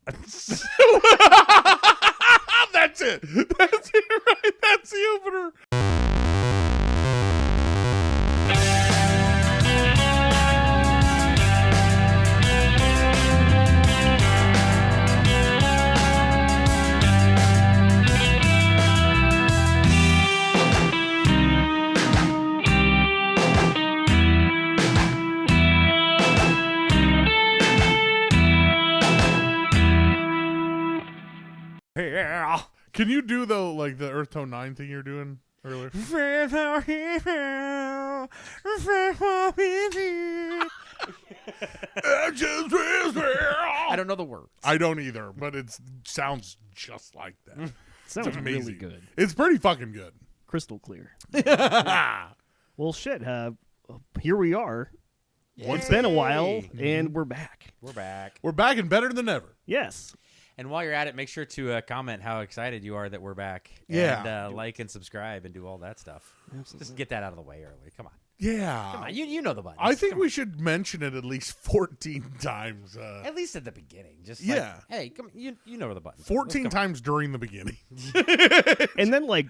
That's it. That's it, right? That's the opener. Yeah. Can you do like the Earth Tone 9 thing you were doing earlier? I don't know the words. I don't either, but it sounds just like that. Sounds it's amazing. really good. It's pretty fucking good. Crystal clear. Well, shit. Here we are. Yay. It's been a while, and we're back. We're back. We're back and better than ever. Yes. And while you're at it, make sure to comment how excited you are that we're back. Yeah. And like and subscribe and do all that stuff. Absolutely. Just get that out of the way early. Come on. Yeah. Come on. You know the buttons. I think we should mention it at least 14 times. At least at the beginning. Just yeah. Hey, come on. You know the buttons. 14 times during the beginning. And then like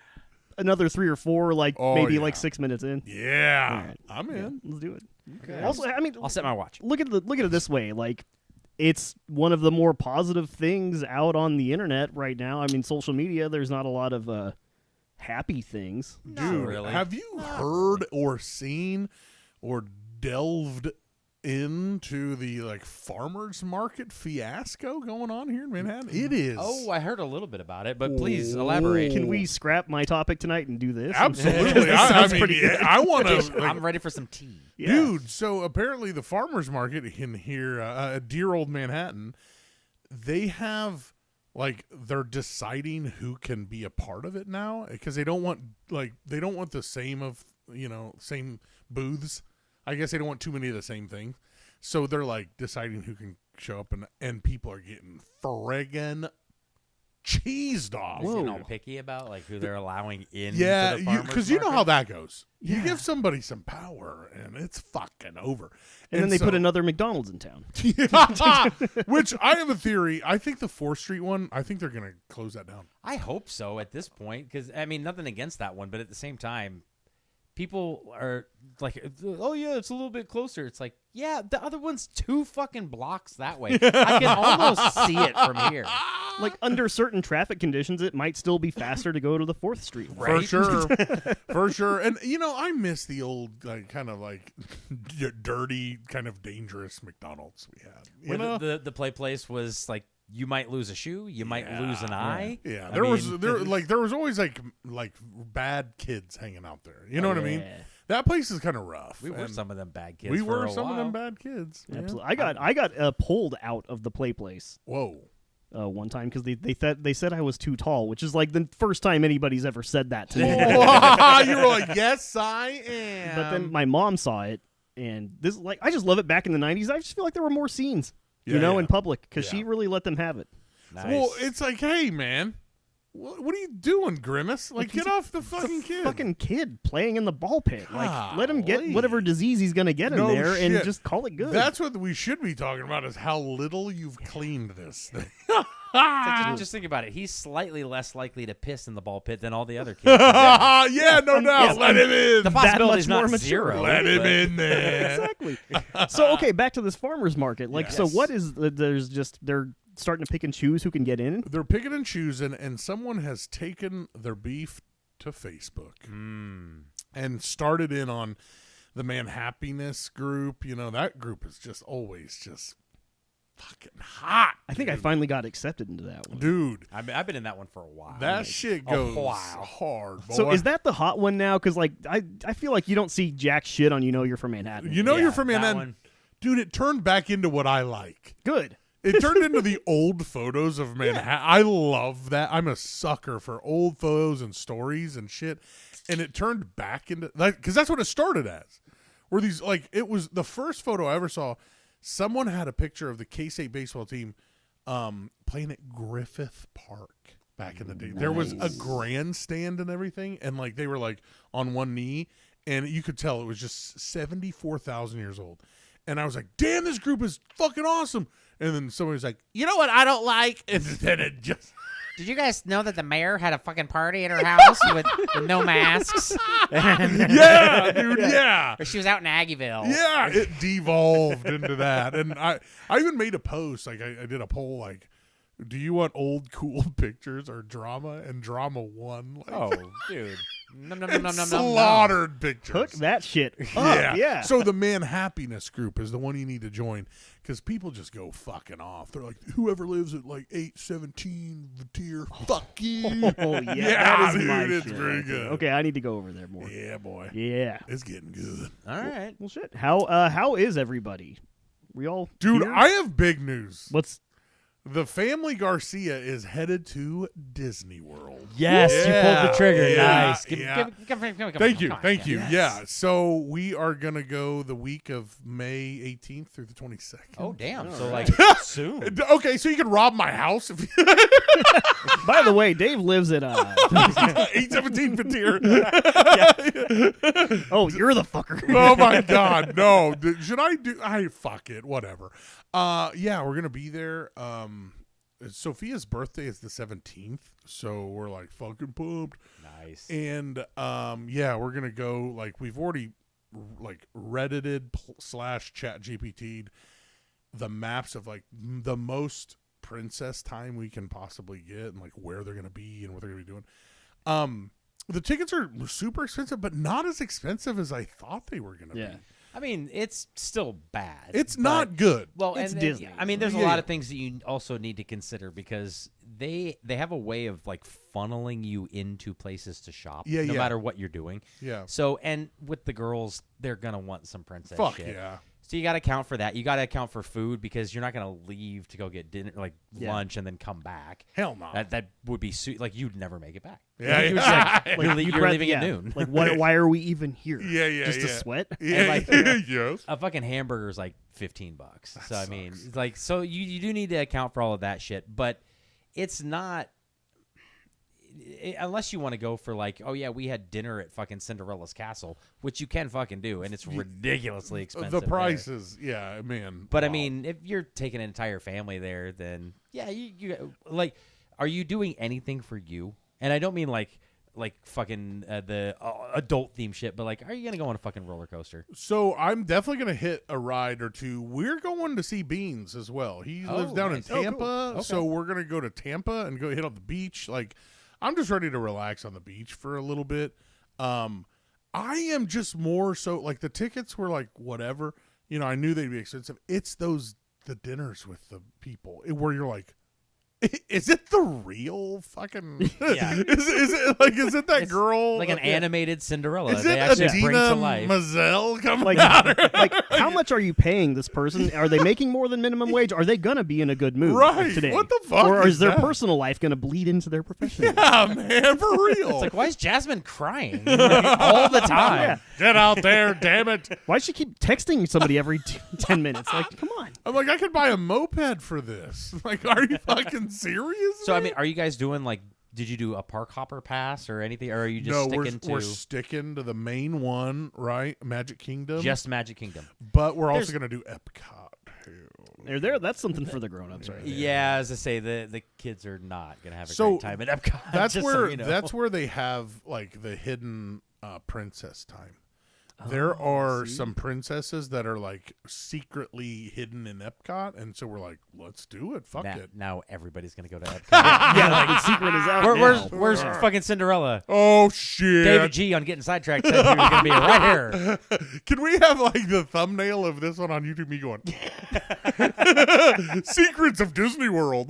another 3 or 4, maybe yeah. 6 minutes in. Yeah. All right. I'm in. Yeah, let's do it. Okay. Also, I mean, I'll set my watch. look at it this way. It's one of the more positive things out on the internet right now. I mean, social media, there's not a lot of happy things. Dude, really. have you heard or seen or delved into the farmers market fiasco going on here in Manhattan? It is. Oh, I heard a little bit about it, but please elaborate. Can we scrap my topic tonight and do this? Absolutely. This I sounds mean, pretty good. I want to. I'm ready for some tea. Yeah. Dude, so apparently the farmers market in here, dear old Manhattan, they have they're deciding who can be a part of it now because they don't want the same booths. I guess they don't want too many of the same things. So they're deciding who can show up and people are getting friggin' cheesed off. Is it all picky about who they're allowing in? Yeah, because you know how that goes. Yeah. You give somebody some power, and it's fucking over. And then they put another McDonald's in town. Which I have a theory. I think the 4th Street one, I think they're going to close that down. I hope so at this point because, I mean, nothing against that one, but at the same time, people are oh, yeah, it's a little bit closer. It's yeah, the other one's 2 fucking blocks that way. I can almost see it from here. Under certain traffic conditions, it might still be faster to go to the 4th Street. For sure. For sure. And, I miss the old, dirty, kind of dangerous McDonald's we had. Where the play place was you might lose a shoe, you might lose an eye. Yeah, there was always bad kids hanging out there. You know what I mean? That place is kind of rough. We were some of them bad kids. We for were a some while. of them bad kids. Absolutely. I got pulled out of the play place. Whoa. One time because they said I was too tall, which is the first time anybody's ever said that to me. You were yes, I am. But then my mom saw it, and this I just love it. Back in the 90s, I just feel like there were more scenes, in public because she really let them have it. Nice. Well, it's hey, man, what are you doing, Grimace? Get off the fucking kid. Fucking kid playing in the ball pit. Let him get Golly. whatever disease he's gonna get in No there, and shit. just call it good. That's what we should be talking about is how little you've cleaned this thing. Just think about it. He's slightly less likely to piss in the ball pit than all the other kids. Yeah, no doubt. Let him in. The possibility is much more not mature. zero. Let him in there. Exactly. So okay, back to this farmers market. So Yes. what is they're starting to pick and choose who can get in? They're picking and choosing, and someone has taken their beef to Facebook and started in on the Manhappiness group. That group is just always just fucking hot. I think I finally got accepted into that one. Dude, I've been in that one for a while. that shit goes hard, boy. So is that the hot one now? Because I feel like you don't see jack shit on You're from Manhattan. You're from that Manhattan. one. Dude, it turned back into what I like. Good. It turned into the old photos of Manhattan. I love that. I'm a sucker for old photos and stories and shit. And it turned back into because that's what it started as. Where these it was the first photo I ever saw. Someone had a picture of the K-State baseball team playing at Griffith Park back in the day. Nice. There was a grandstand and everything, and they were on one knee, and you could tell it was just 74,000 years old. And I was like, damn, this group is fucking awesome. and then somebody's like, you know what I don't like, and then it just. Did you guys know that the mayor had a fucking party at her house with no masks? Yeah, dude, yeah. Or she was out in Aggieville. Yeah, it devolved into that. And I even made a post, like I did a poll, like, do you want old cool pictures or drama? And drama won. Like, Oh, dude. slaughtered pictures. Hook that shit up. Yeah. So the Man Happiness group is the one you need to join because people just go fucking off. They're like, whoever lives at like 817 Vatier, fuck you. Oh, yeah. Yeah, that is dude, my it's shit very right there. good. Okay, I need to go over there more. Yeah, boy. Yeah. It's getting good. All right. Well, shit. How is everybody? We all Dude, here? I have big news. What's The family Garcia is headed to Disney World. Yes, you pulled the trigger. Yeah, Nice. yeah. Thank Thank you. Yes. Yeah. So we are gonna go the week of May 18th through the 22nd. Oh, damn. So, right. like, soon. Okay, so you can rob my house if you By the way, Dave lives at 817 Patir. Oh, you're the fucker. Oh my God, no! Should I do? Fuck it, whatever. Yeah, we're gonna be there. Sophia's birthday is the 17th, so we're like fucking pumped. Nice. And yeah, we're gonna go. Like we've already like Reddited / Chat GPT'd the maps of like the most princess time we can possibly get, and like where they're gonna be and what they're gonna be doing. The tickets are super expensive, but not as expensive as I thought they were gonna be. I mean, it's still bad. It's but- not good. Well, It's and Disney. I mean, there's a Yeah. lot of things that you also need to consider because they have a way of like funneling you into places to shop, Yeah, no yeah. matter what you're doing. Yeah. So, and with the girls, they're gonna want some princess Fuck shit. yeah. So you got to account for that. You got to account for food because you're not gonna leave to go get dinner, like Yeah. lunch, and then come back. Hell no. That would be like you'd never make it back. Yeah, You're just yeah. like, you're you'd you're rather- leaving yeah. at noon. Like, why are we even here? Yeah, yeah, Just to yeah. sweat? Yeah, like- yes. A fucking hamburger is like $15. So I mean, sucks. it's like, so you do need to account for all of that shit, but it's not unless you want to go for like, oh yeah, we had dinner at fucking Cinderella's castle, which you can fucking do, and it's ridiculously expensive. The there. prices, yeah, man. But I wow. mean, if you're taking an entire family there, then yeah, you like, are you doing anything for you? And I don't mean like fucking the adult theme shit, but like, are you gonna go on a fucking roller coaster? So I'm definitely gonna hit a ride or two. We're going to see Beans as well. He lives down nice. in Oh, Tampa, cool. Okay. so we're gonna go to Tampa and go hit on the beach. Like, I'm just ready to relax on the beach for a little bit. I am just more so like the tickets were like whatever. You know, I knew they'd be expensive. It's the dinners with the people where you're like, is it the real fucking? Yeah. Is it that It's girl? like an animated Cinderella. Is They it actually Adina bring to life. Mazel coming Like, out? like, how much are you paying this person? Are they making more than minimum wage? Are they gonna be in a good mood Right. today? What the fuck Or is is their that? personal life gonna bleed into their professional? Yeah, man, for real. It's like, why is Jasmine crying all the time? Yeah. Get out there, damn it. Why does she keep texting somebody every 10 minutes? Like, come on. I'm like, I could buy a moped for this. Like, are you fucking serious? So I man? mean, are you guys doing like? Did you do a park hopper pass or anything, or are you just no, sticking we're to sticking to the main one, right? Magic Kingdom. just Magic Kingdom? But we're also There's- going to do Epcot too. There. That's something for the grown-ups, right? Yeah, as I say, the kids are not gonna have a So, great time at Epcot. That's just where so you know. that's where they have like the hidden princess time. There are some princesses that are like secretly hidden in Epcot, and so we're like, let's do it. Fuck now, it. now everybody's gonna go to Epcot. Yeah, like the secret is out. now. Where's fucking Cinderella? Oh shit! David G on Getting Sidetracked said he was gonna be right here. Can we have like the thumbnail of this one on YouTube? Me going, Secrets of Disney World.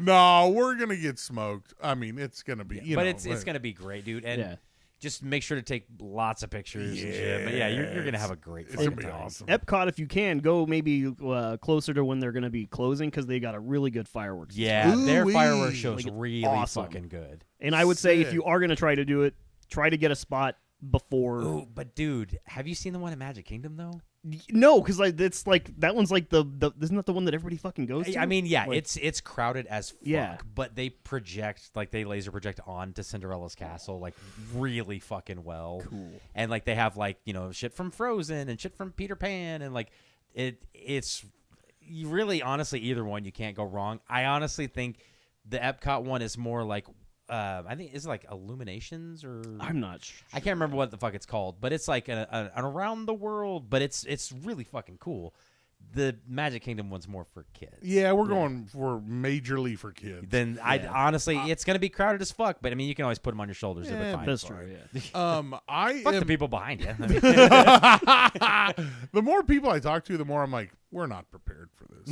No, we're gonna get smoked. I mean, it's gonna be. You But know, it's gonna be great, dude. And Yeah. just make sure to take lots of pictures and shit. But yeah, you're gonna have a great It's fucking gonna be time. awesome. Epcot, if you can, go maybe closer to when they're going to be closing because they got a really good fireworks. Yeah, their Ooh-wee. fireworks show's Like, really awesome. fucking good. And I would say if Sick. you are going to try to do it, try to get a spot before. Ooh, but dude, have you seen the one at Magic Kingdom though? No, because it's like that one's like the isn't that the one that everybody fucking goes to? I mean, yeah, Like, it's crowded as fuck. Yeah. But they project, like they laser project onto Cinderella's castle like really fucking well. Cool. And like they have like, you know, shit from Frozen and shit from Peter Pan and like it's you really honestly either one you can't go wrong. I honestly think the Epcot one is more like I think it's like Illuminations or I'm not sure. I can't remember what the fuck it's called, but it's like an around the world, but it's really fucking cool. The Magic Kingdom one's more for kids. Yeah, we're going for majorly for kids. Then I honestly, it's gonna be crowded as fuck. But I mean, you can always put them on your shoulders. They'll be fine. That's true. Yeah. Fuck the people behind you. I mean, The more people I talk to, the more I'm like, we're not prepared for this.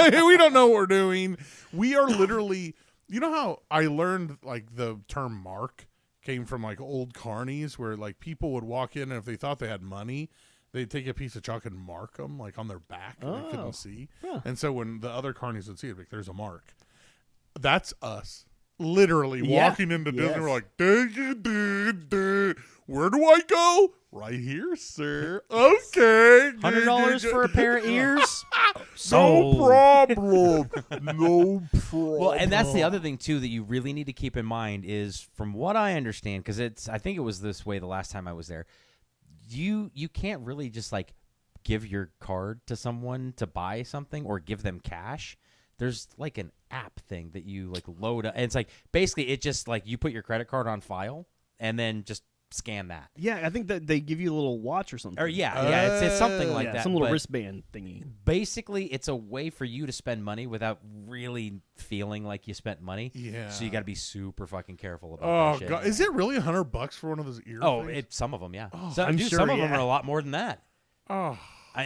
We don't know what we're doing. We are literally. You know how I learned like the term mark came from like old carnies where like people would walk in and if they thought they had money. They'd take a piece of chalk and mark them, like, on their back, and they couldn't see. Yeah. And so when the other carnies would see it, like, there's a mark. That's us. Literally walking into Disney, we're like, where do I go? Right here, sir. Okay. $100 for a pair of ears? No problem. No problem. Well, and that's the other thing, too, that you really need to keep in mind is, from what I understand, because I think it was this way the last time I was there, you can't really just like give your card to someone to buy something or give them cash. There's like an app thing that you like load up, and it's like basically it just like you put your credit card on file and then just scan that. Yeah, I think that they give you a little watch or something. Or it's something like that. Some little wristband thingy. Basically, it's a way for you to spend money without really feeling like you spent money. Yeah. So you got to be super fucking careful about that shit. God. Is it really $100 for one of those ear things? Some of them, yeah. I'm some sure, of them are a lot more than that. Oh.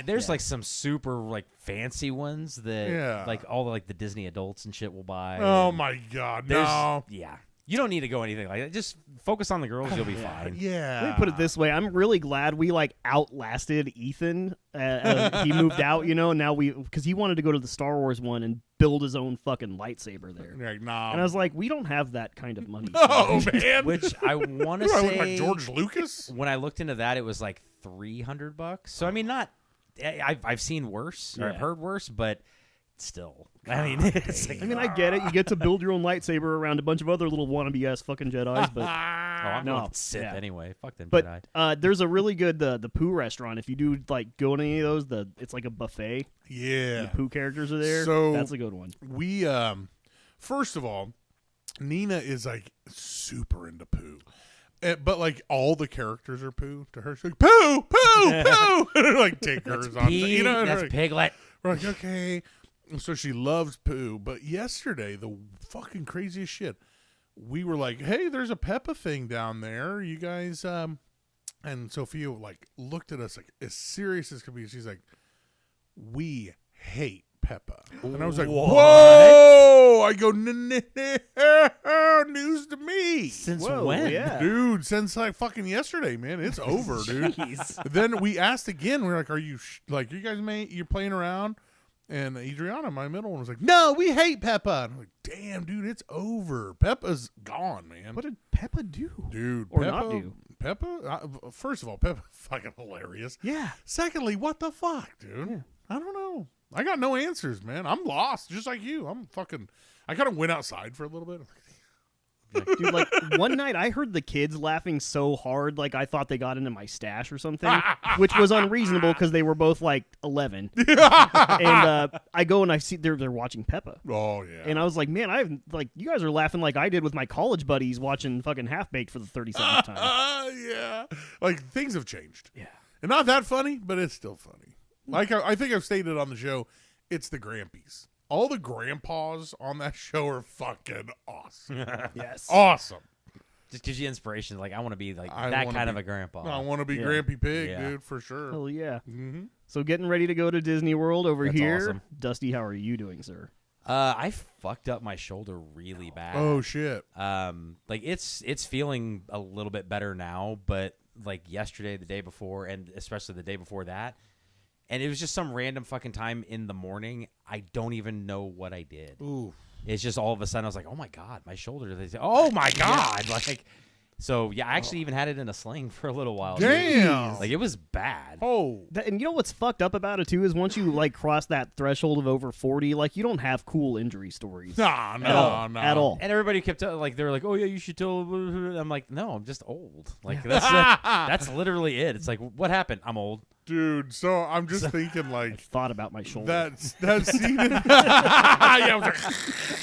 There's like some super like fancy ones that like all the like the Disney adults and shit will buy. Oh my God, no. Yeah. You don't need to go anything like that. Just focus on the girls. You'll be fine. Yeah. Let me put it this way. I'm really glad we like outlasted Ethan. He moved out, and now because he wanted to go to the Star Wars one and build his own fucking lightsaber there. Like, nah. And I was like, we don't have that kind of money. Oh, man. Which I want to say. Like George Lucas? When I looked into that, it was like $300. So, I mean, not. I've seen worse, or I've heard worse, but still. I mean, it's like, I get it. You get to build your own lightsaber around a bunch of other little wannabe-ass fucking Jedis, but... I'm going to Sith anyway. Fuck them but, Jedi. There's a really good, the Pooh restaurant. If you do, like, go to any of those, it's like a buffet. Yeah. The Pooh characters are there. So that's a good one. We, first of all, Nina is, like, super into Pooh. But, like, all the characters are Pooh to her. She's like, Pooh! Pooh! Pooh! Like, tickers on. That's Piglet. We're like, okay. So she loves Pooh. But yesterday, the fucking craziest shit, we were like, hey, there's a Peppa thing down there. You guys, and Sophia, like, looked at us, like, as serious as could be. She's like, we hate Peppa. And I was like, what? Whoa! I go, news to me. Since when? Yeah. Dude, since like fucking yesterday, man. It's over, dude. Then we asked again. We were like, are you, you guys, you're playing around? And Adriana, my middle one, was like, no, we hate Peppa. And I'm like, damn, dude, it's over. Peppa's gone, man. What did Peppa do? Dude, or Peppa, not do? Peppa, first of all, Peppa's fucking hilarious. Yeah. Secondly, what the fuck, dude? Yeah. I don't know. I got no answers, man. I'm lost, just like you. I kind of went outside for a little bit. Dude, like, one night I heard the kids laughing so hard, like I thought they got into my stash or something, which was unreasonable because they were both like 11. And I go and I see they're watching Peppa. Oh yeah. And I was like, man, you guys are laughing like I did with my college buddies watching fucking Half Baked for the 37th time. Yeah. Like, things have changed. Yeah. And not that funny, but it's still funny. Like I think I've stated on the show, it's the Grampies. All the grandpas on that show are fucking awesome. Yes. Awesome. Just gives you inspiration. Like, I want to be like that kind of a grandpa. I want to be Grampy Pig, dude, for sure. Hell yeah. Mm-hmm. So getting ready to go to Disney World over That's here. awesome. Dusty, how are you doing, sir? I fucked up my shoulder really bad. Oh shit. Like it's feeling a little bit better now, but like yesterday, the day before, and especially the day before that, and it was just some random fucking time in the morning. I don't even know what I did. Ooh. It's just all of a sudden I was like, oh my God, my shoulder. They say, oh my God. Like, so yeah, I actually even had it in a sling for a little while. Damn. Like, it was bad. Oh. And you know what's fucked up about it too is once you like cross that threshold of over 40, like you don't have cool injury stories. No. At all. And everybody kept like, they were like, oh yeah, you should tell. I'm like, no, I'm just old. Like that's literally it. It's like, what happened? I'm old. Dude, so I'm just thinking like Thought about my shoulder. that scene in yeah, I was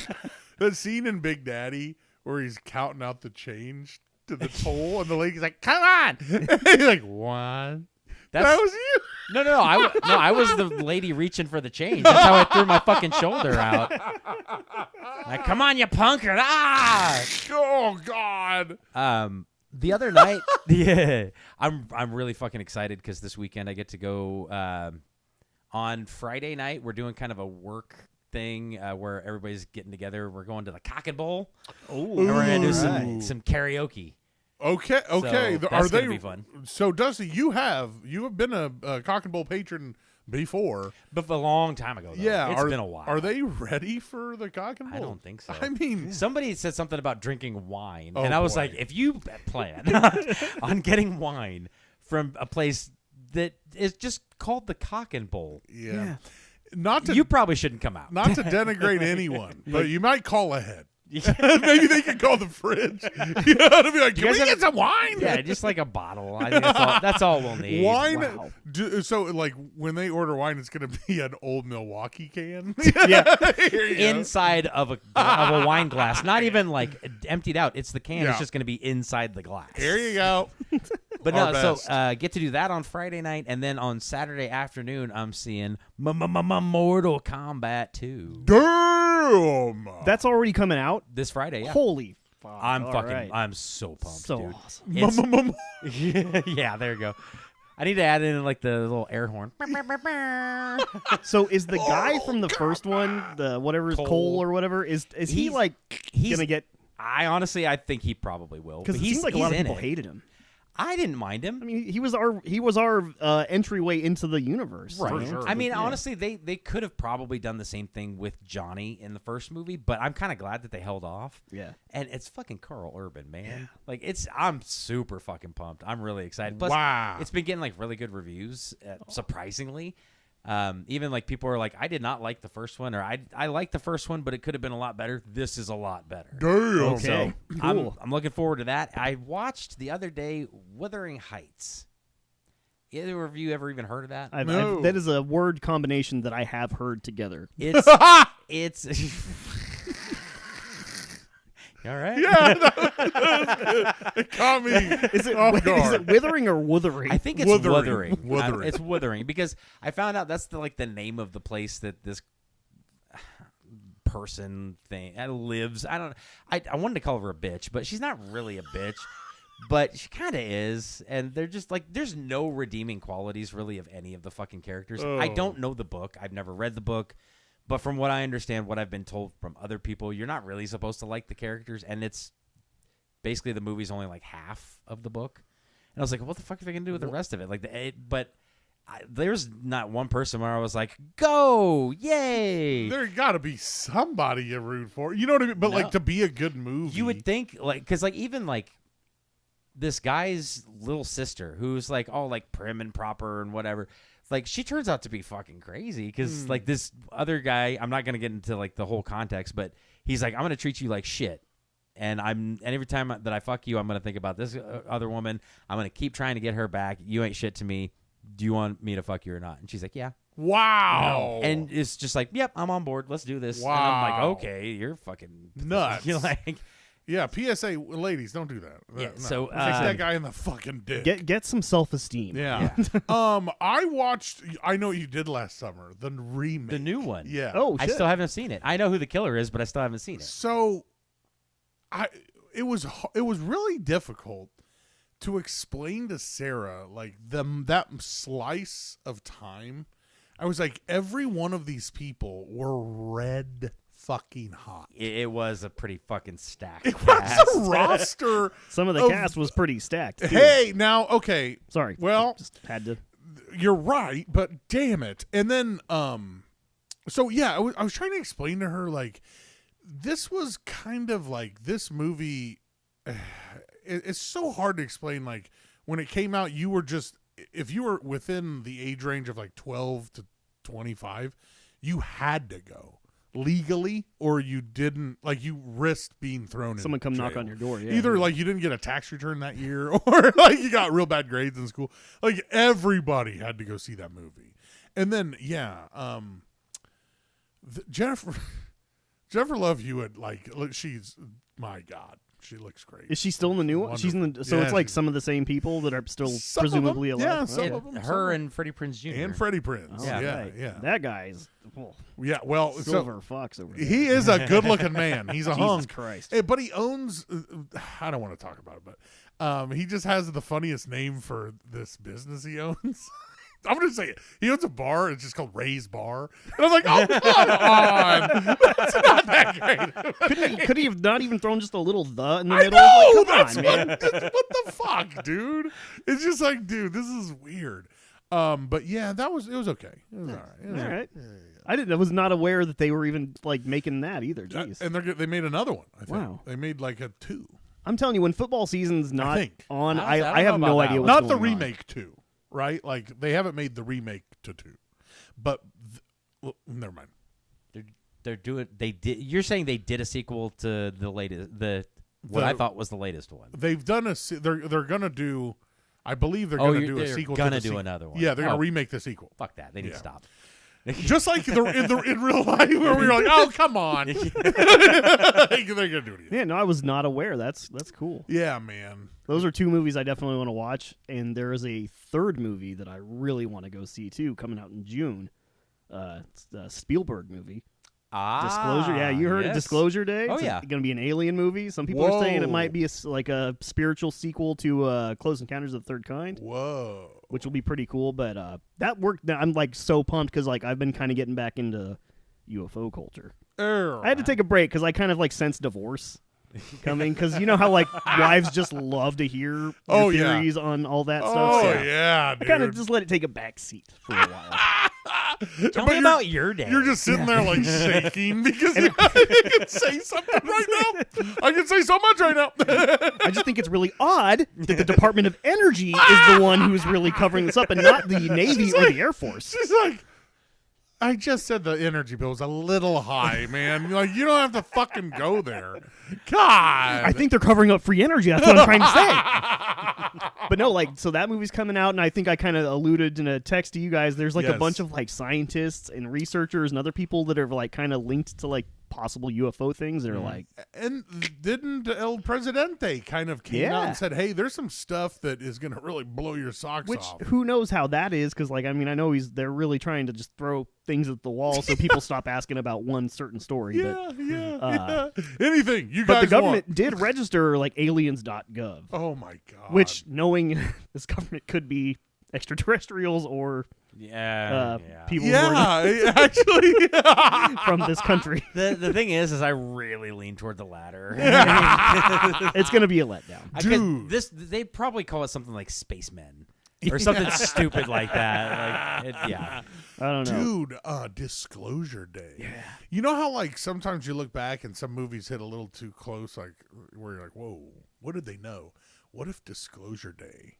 like, that scene in Big Daddy where he's counting out the change to the toll and the lady's like, "Come on." He's like, "One." That was you. No, I was the lady reaching for the change. That's how I threw my fucking shoulder out. Like, come on, you punker! Ah! Oh God. The other night, yeah, I'm really fucking excited because this weekend I get to go. On Friday night, we're doing kind of a work thing where everybody's getting together. We're going to the Cock and Bowl. Oh, and we're gonna do some karaoke. Okay. So Are that's they? gonna be fun. So, Dusty, you have been a Cock and Bowl patron before, But a long time ago, though. yeah. It's been a while. Are they ready for the Cock and Bowl? I don't think so. I mean, Somebody said something about drinking wine, Oh, and I was boy. like, if you plan on getting wine from a place that is just called the Cock and Bowl, yeah. Not to you probably shouldn't come out. not to denigrate anyone, but you might call ahead. Maybe they could call the fridge. You know, to be like, can we get some wine? Yeah, just like a bottle. I think that's all we'll need. Wine. Wow. So, like, when they order wine, it's going to be an old Milwaukee can. Yeah. Here you go. Inside of a wine glass, not even like emptied out. It's the can. Yeah. It's just going to be inside the glass. Here you go. But Our no, best. so get to do that on Friday night, and then on Saturday afternoon, I'm seeing Mortal Kombat 2 Damn. That's already coming out. this Friday. Yeah, Holy fuck. I'm All fucking. right. I'm so pumped, So dude. awesome. It's- yeah, there you go. I need to add in like the little air horn. So is the guy from the first one, the whatever's Cole or whatever, is he He's- like he's gonna get? I think he probably will. Because But it seems like a lot of in people it. hated him. I didn't mind him. I mean, he was our entryway into the universe. Right. you know? sure. I mean, Yeah. honestly, they could have probably done the same thing with Johnny in the first movie, but I'm kind of glad that they held off. Yeah. And it's fucking Carl Urban, man. Like I'm super fucking pumped. I'm really excited. Plus, Wow. it's been getting like really good reviews, surprisingly. Even like people are like, I did not like the first one, or I liked the first one, but it could have been a lot better. This is a lot better. Damn. Okay. So Cool. I'm looking forward to that. I watched the other day Wuthering Heights. Either of you ever even heard of that? No. That is a word combination that I have heard together. It's it's all right. Yeah, it caught me Is it off is guard. it withering or wuthering? I think it's Wuthering. Wuthering. Wuthering. It's Wuthering because I found out that's the name of the place that this person thing lives. I wanted to call her a bitch, but she's not really a bitch. But she kind of is, and they're just like, there's no redeeming qualities really of any of the fucking characters. I Oh. don't know the book. I've never read the book. But from what I understand, what I've been told from other people, you're not really supposed to like the characters, and it's basically the movie's only like half of the book. And I was like, what the fuck are they gonna do with the rest of it? Like, there's not one person where I was like, go, yay! There got to be somebody you root for. You know what I mean? But No. like to be a good movie, You would think, like, because like even like this guy's little sister, who's like all like prim and proper and whatever. Like, she turns out to be fucking crazy because, like, this other guy, I'm not going to get into, like, the whole context, but he's like, I'm going to treat you like shit. And every time that I fuck you, I'm going to think about this other woman. I'm going to keep trying to get her back. You ain't shit to me. Do you want me to fuck you or not? And she's like, yeah. Wow. And it's just like, yep, I'm on board. Let's do this. Wow. And I'm like, okay, you're fucking Nuts. You're like, Yeah, PSA, ladies, don't do that. Yeah, No. so, Kick that guy in the fucking dick. Get some self-esteem. yeah. I watched. I know what you did last summer. The remake, the new one. Yeah. Oh, I shit. still haven't seen it. I know who the killer is, but I still haven't seen it. So, it was really difficult to explain to Sarah like that slice of time. I was like, every one of these people were red fucking hot. It was a pretty fucking stacked It cast. was a roster. Some of the of- cast was pretty stacked. too. Hey, now, okay, Sorry. well, just had to. you're right, but damn it. And then, so yeah, I was trying to explain to her, like, this was kind of like this movie. It's so hard to explain. Like, when it came out, you were just, if you were within the age range of like 12 to 25, you had to go. legally, or you didn't, like, you risked being thrown Someone in come knock jail. on your door. Yeah. Either like you didn't get a tax return that year, or like you got real bad grades in school. Like everybody had to go see that movie. And then Jennifer Love Hewitt, like, she's, my God, she looks great. Is she still in the new one? Wonderful. She's in the. So Yeah, it's like she's- some of the same people that are still Some of presumably them, alive. yeah, some Okay. of them. Her and Freddie Prinze Jr. And Freddie Prinze. Oh, yeah, right. yeah. That guy's Yeah, well, silver fox over there. he is a good-looking man. He's a Jesus hunk. Christ. Hey, but he owns. I don't want to talk about it, but he just has the funniest name for this business he owns. I'm going to say it. He owns a bar. It's just called Ray's Bar. And I was like, oh, come on. That's not that great. Could he have not even thrown just a little "the" in the I middle? know. Like, come That's on, man. what the fuck, dude? It's just like, dude, this is weird. But yeah, it was okay. It was all right. It was All okay. right. I was not aware that they were even like making that either. Jeez. And they made another one, I think. Wow. They made like a 2. I'm telling you, when football season's not think. on, I don't I have know no about idea that what's Not going the on. remake 2, right? Like, they haven't made the remake to 2. But, well, never mind. They're doing. They did. You're saying they did a sequel to the latest. What I thought was the latest one. They've done they're going to do, I believe they're going to do a they're sequel gonna to the do sequel. another one. Yeah, they're going Oh. to remake the sequel. Fuck that. They need Yeah. to stop. Just like in real life, where we were like, "Oh, come on!" They're gonna do it again. Yeah, no, I was not aware. That's cool. Yeah, man. Those are 2 movies I definitely want to watch, and there is a third movie that I really want to go see too, coming out in June. It's the Spielberg movie. Disclosure. Yeah, you heard it. yes. Disclosure Day. Oh, It's yeah. going to be an alien movie. Some people are saying it Whoa. might be like a spiritual sequel to Close Encounters of the Third Kind, Whoa. which will be pretty cool. But that worked. I'm like so pumped because like I've been kind of getting back into UFO culture. I had to take a break because I kind of like sense divorce coming because you know how like wives just love to hear your Oh, yeah. theories on all that Oh stuff. So yeah, I dude. kind of just let it take a back seat for a while. Tell But me about your day. You're just sitting there like shaking because you can say something right now. I can say so much right now. I just think it's really odd that the Department of Energy is the one who's really covering this up and not the Navy or the Air Force. She's like, I just said the energy bill was a little high, man. Like, you don't have to fucking go there. God. I think they're covering up free energy. That's what I'm trying to say. But no, like, so that movie's coming out, and I think I kind of alluded in a text to you guys. There's like a Yes. bunch of like scientists and researchers and other people that are like kind of linked to like possible UFO things that are like, And didn't El Presidente kind of came out Yeah. and said, hey, there's some stuff that is going to really blow your socks which off. who knows how that is? Because like, I mean, I know they're really trying to just throw things at the wall so people stop asking about one certain story. Yeah, yeah, uh, yeah. Anything you But guys the government want. did register like aliens.gov, Oh, my God. which knowing this government could be extraterrestrials or yeah. people who are Yeah, actually. from this country. The thing is I really lean toward the latter. It's going to be a letdown. Dude. They probably call it something like spacemen or something stupid like that. Like, yeah. I don't know. Dude, Disclosure Day. Yeah. You know how, like, sometimes you look back and some movies hit a little too close, like, where you're like, whoa, what did they know? What if Disclosure Day,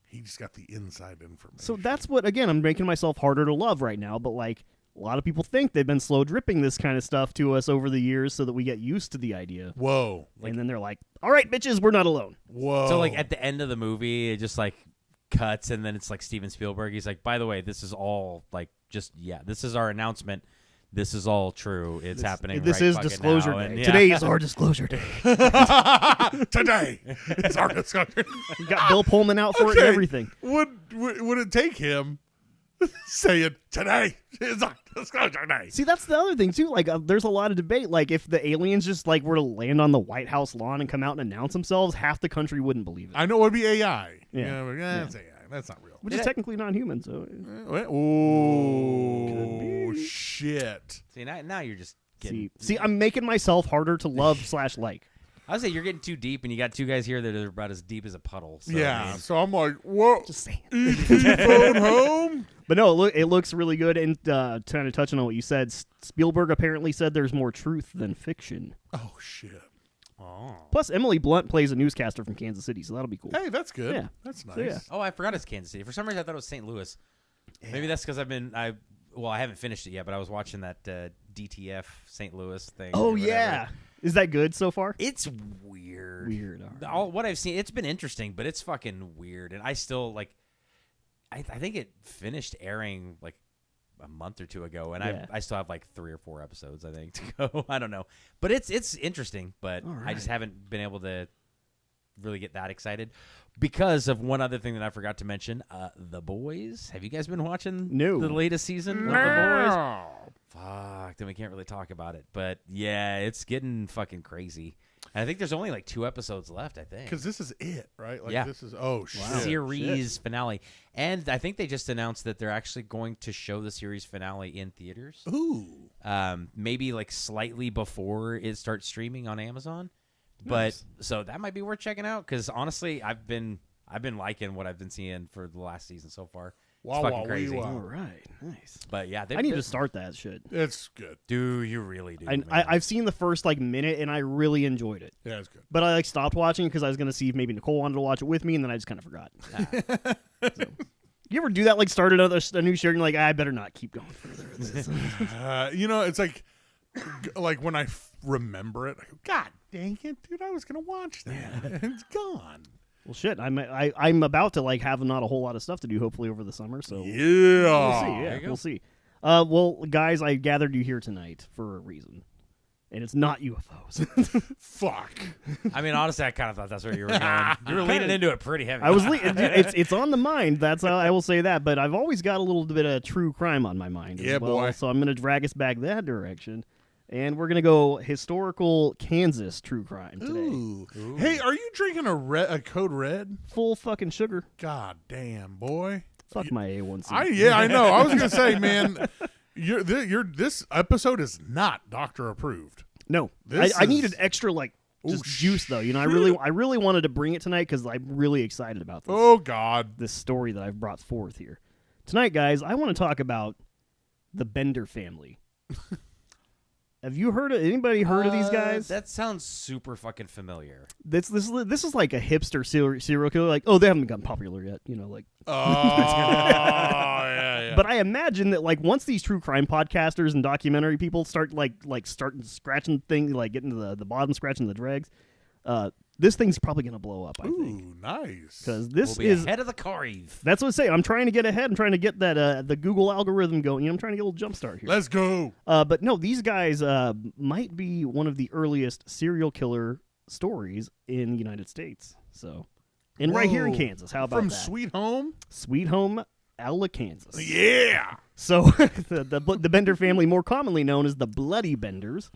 he just got the inside information? So that's what, again, I'm making myself harder to love right now, but like a lot of people think they've been slow dripping this kind of stuff to us over the years so that we get used to the idea. Whoa. And then they're like, all right, bitches, we're not alone. Whoa. So like at the end of the movie, it just like cuts, and then it's like Steven Spielberg. He's like, by the way, this is all like this is our announcement. This is all true. It's happening. This right is fucking Disclosure now. Day. And, yeah. Today is our Disclosure Day. Today is our Disclosure. We got Bill Pullman out for it and Okay. everything. Would it take him saying, today is our Disclosure Day? See, that's the other thing too. Like, there's a lot of debate. Like, if the aliens just like were to land on the White House lawn and come out and announce themselves, half the country wouldn't believe it. I know it would be AI. Yeah. You know, that's AI. That's not real. Which is technically non-human. So Oh, shit. See, now you're just getting. see, I'm making myself harder to love / like. I would say you're getting too deep, and you got two guys here that are about as deep as a puddle. So, Yeah. I mean, So I'm like, whoa. Just saying. ET phone home? But no, it looks really good. And kind of touching on what you said, Spielberg apparently said there's more truth than fiction. Oh, shit. oh. Plus, Emily Blunt plays a newscaster from Kansas City, so that'll be cool. Hey, that's good. Yeah. That's nice. So, yeah. Oh, I forgot it's Kansas City. For some reason, I thought it was St. Louis. Maybe that's because well, I haven't finished it yet, but I was watching that DTF St. Louis thing. Oh, or whatever. yeah. Is that good so far? It's weird. Weird. What I've seen, it's been interesting, but it's fucking weird. And I still, like, I think it finished airing, like, a month or two ago, and I still have, like, 3 or 4 episodes, I think, to go. I don't know. But it's interesting, but I just haven't been able to really get that excited because of one other thing that I forgot to mention. The Boys. Have you guys been watching the latest season of The Boys? Fuck, then we can't really talk about it. But yeah, it's getting fucking crazy. And I think there's only like 2 episodes left, I think. Because this is it, right? Like, yeah. This is, shit. Series finale. And I think they just announced that they're actually going to show the series finale in theaters. Ooh. Maybe like slightly before it starts streaming on Amazon. But so that might be worth checking out because honestly, I've been liking what I've been seeing for the last season so far. It's fucking crazy. All right, nice. But yeah, I need to start that shit. It's good. Do you really do? I've seen the first like minute and I really enjoyed it. Yeah, it's good. But I like stopped watching because I was gonna see if maybe Nicole wanted to watch it with me, and then I just kind of forgot. So, you ever do that? Like start a new show and you're like, I better not keep going further. It's like when I remember it, I go, God dang it, dude! I was gonna watch that. It's gone. Well, shit. I'm about to like have not a whole lot of stuff to do. Hopefully over the summer. So yeah, we'll see. Yeah, we'll see. Well, guys, I gathered you here tonight for a reason, and it's not UFOs. Fuck. I mean, honestly, I kind of thought that's where you were going. You were leaning into it pretty heavy. I was. It's on the mind. That's how I will say that. But I've always got a little bit of true crime on my mind. Yeah, as well, boy. So I'm going to drag us back that direction. And we're going to go historical Kansas true crime today. Ooh. Hey, are you drinking a Code Red? Full fucking sugar. God damn, boy. Fuck my A1C. I know. I was going to say, man, this episode is not doctor approved. No. I needed extra, like, just juice, though. You know, I really wanted to bring it tonight because I'm really excited about this. Oh, God. This story that I've brought forth here. Tonight, guys, I want to talk about the Bender family. Have you anybody heard of these guys? That sounds super fucking familiar. This is like a hipster serial killer. Like, they haven't gotten popular yet. You know, like. Oh, yeah. But I imagine that like once these true crime podcasters and documentary people start starting scratching things, like getting to the bottom, scratching the dregs, this thing's probably gonna blow up. I think. Ooh, nice. Because this we'll be is ahead of the curve. That's what I'm saying. I'm trying to get ahead. I'm trying to get that the Google algorithm going. You know, I'm trying to get a little jump start here. Let's go. But no, these guys might be one of the earliest serial killer stories in the United States. So, and right here in Kansas. How about from that? Sweet Home? Sweet Home, Ella, Kansas. Yeah. So the Bender family, more commonly known as the Bloody Benders.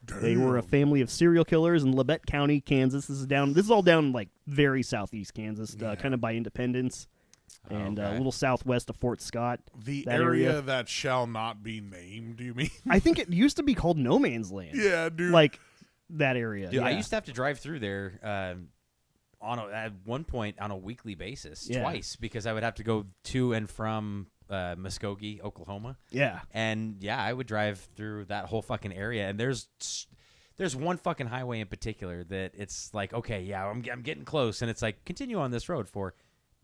Damn. They were a family of serial killers in Labette County, Kansas. This is all down like very southeast Kansas, kind of by Independence, and a little southwest of Fort Scott. The area that shall not be named, do you mean? I think it used to be called No Man's Land. Yeah, dude. Like that area. Dude, yeah. I used to have to drive through there at one point on a weekly basis, twice, because I would have to go to and from Muskogee, Oklahoma. Yeah. And I would drive through that whole fucking area, and there's one fucking highway in particular that it's like, okay, I'm getting close, and it's like, continue on this road for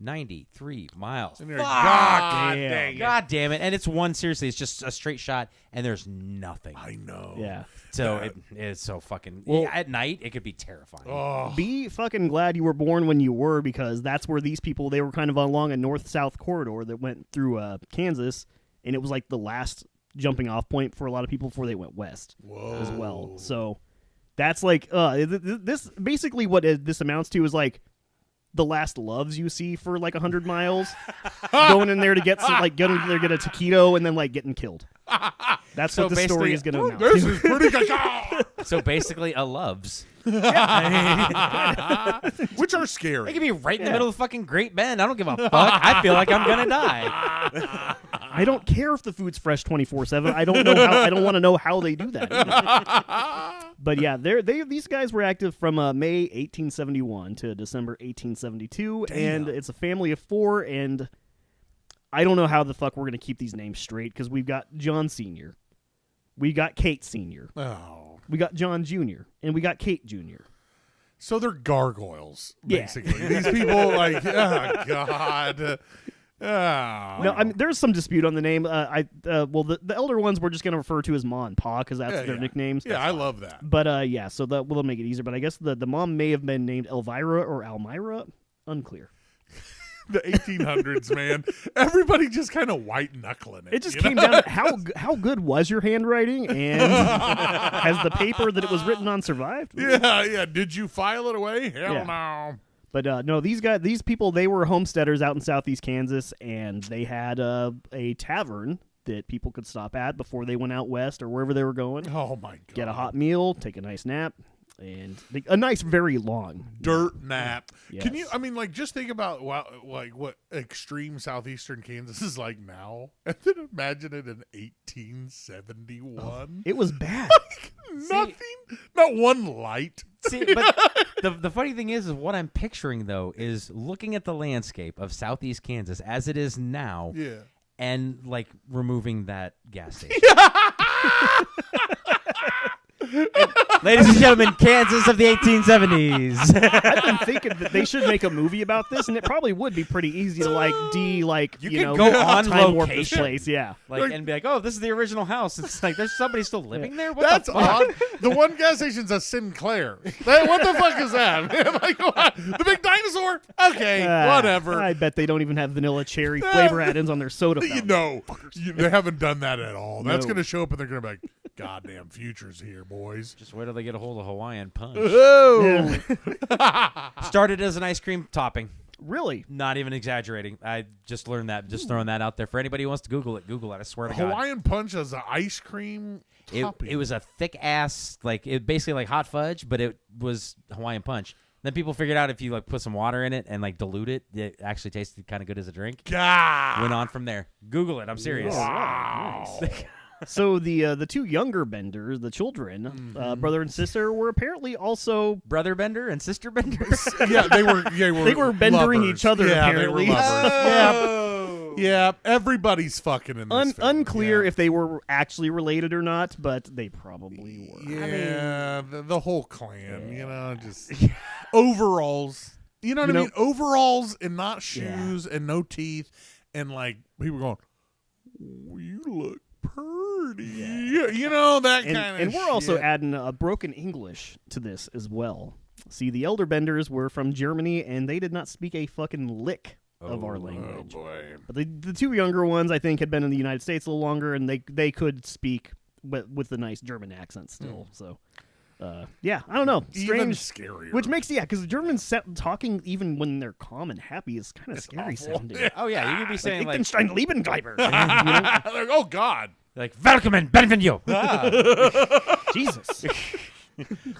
93 miles. And God damn it. And it's it's just a straight shot, and there's nothing. I know. Yeah. So it's so fucking... at night, it could be terrifying. Oh. Be fucking glad you were born when you were, because that's where these people, they were kind of along a north-south corridor that went through Kansas, and it was like the last jumping off point for a lot of people before they went west as well. So that's like... this basically what this amounts to is like the last loves you see for like 100 miles, going in there to get some, like get a taquito and then like getting killed. That's what the story is going to amount to. This is pretty good. So basically, a loves. Which are scary. It could be right in the middle of fucking Great Bend. I don't give a fuck. I feel like I'm going to die. I don't care if the food's fresh 24/7. I don't know how. I don't want to know how they do that. But yeah, these guys were active from May 1871 to December 1872, and it's a family of 4. And I don't know how the fuck we're gonna keep these names straight, because we've got John Sr., we got Kate Sr., we got John Jr., and we got Kate Jr. So they're gargoyles, basically. These people, like, oh, God. Oh. No, I mean there's some dispute on the name. Well, the elder ones we're just gonna refer to as Ma and Pa because that's their nicknames. Yeah, I love that. But yeah, so that will make it easier. But I guess the mom may have been named Elvira or Almira. Unclear. The 1800s, man. Everybody just kind of white knuckling it. It just came down to how good was your handwriting and has the paper that it was written on survived? Yeah. Did you file it away? Hell no. But no, these people, they were homesteaders out in southeast Kansas, and they had a tavern that people could stop at before they went out west or wherever they were going. Oh my god. Get a hot meal, take a nice nap, and a nice, very long dirt nap. Yes. Can you? I mean, like, just think about like what extreme southeastern Kansas is like now, and then imagine it in 1871. It was bad. Nothing, not one light. See, but the funny thing is what I'm picturing though is looking at the landscape of southeast Kansas as it is now, and like removing that gas station. Ladies and gentlemen, Kansas of the 1870s. I've been thinking that they should make a movie about this, and it probably would be pretty easy to you know, go on time warp this location. place, and be like, oh, this is the original house. It's like there's somebody still living there. What That's the fuck? odd. The one gas station's a Sinclair. What the fuck is that? Man? Like, what? The big dinosaur? Okay, whatever. I bet they don't even have vanilla cherry flavor add-ins on their soda fountain. No, they haven't done that at all. That's No. going to show up, and they're going to be like, goddamn future's here, boys. Just wait till they get a hold of Hawaiian Punch. Oh. Started as an ice cream topping. Really? Not even exaggerating. I just learned that. Just throwing that out there for anybody who wants to Google it. Google it. I swear to God. Hawaiian Punch as an ice cream topping. It was a thick ass, like it basically like hot fudge, but it was Hawaiian Punch. Then people figured out if you like put some water in it and like dilute it, it actually tasted kind of good as a drink. God. Went on from there. Google it. I'm serious. Wow. So the two younger Benders, the children, brother and sister, were apparently also Brother Bender and Sister Bender. Yeah, they were bendering lovers. each other. Yeah, apparently, they were lovers. Oh. Yeah, everybody's fucking in this. film. unclear Yeah. if they were actually related or not, but they probably were. Yeah, the whole clan. You know, just overalls. You know what I mean? Overalls and not shoes and no teeth, and like people going, oh, "You look pretty." You know that kind of. And we're also shit. adding a broken English to this as well. See, the elder Benders were from Germany, and they did not speak a fucking lick of our language. Oh boy. But the two younger ones, I think, had been in the United States a little longer, and they could speak with the nice German accent still. So, yeah, I don't know. Strange. Even scarier. Which makes, because the Germans talking even when they're calm and happy is kind of scary awful. sounding. Yeah. Oh yeah, you could be saying like Liechtenstein Liebengleiber. Like, oh God. Welcome, Benvenue. Jesus.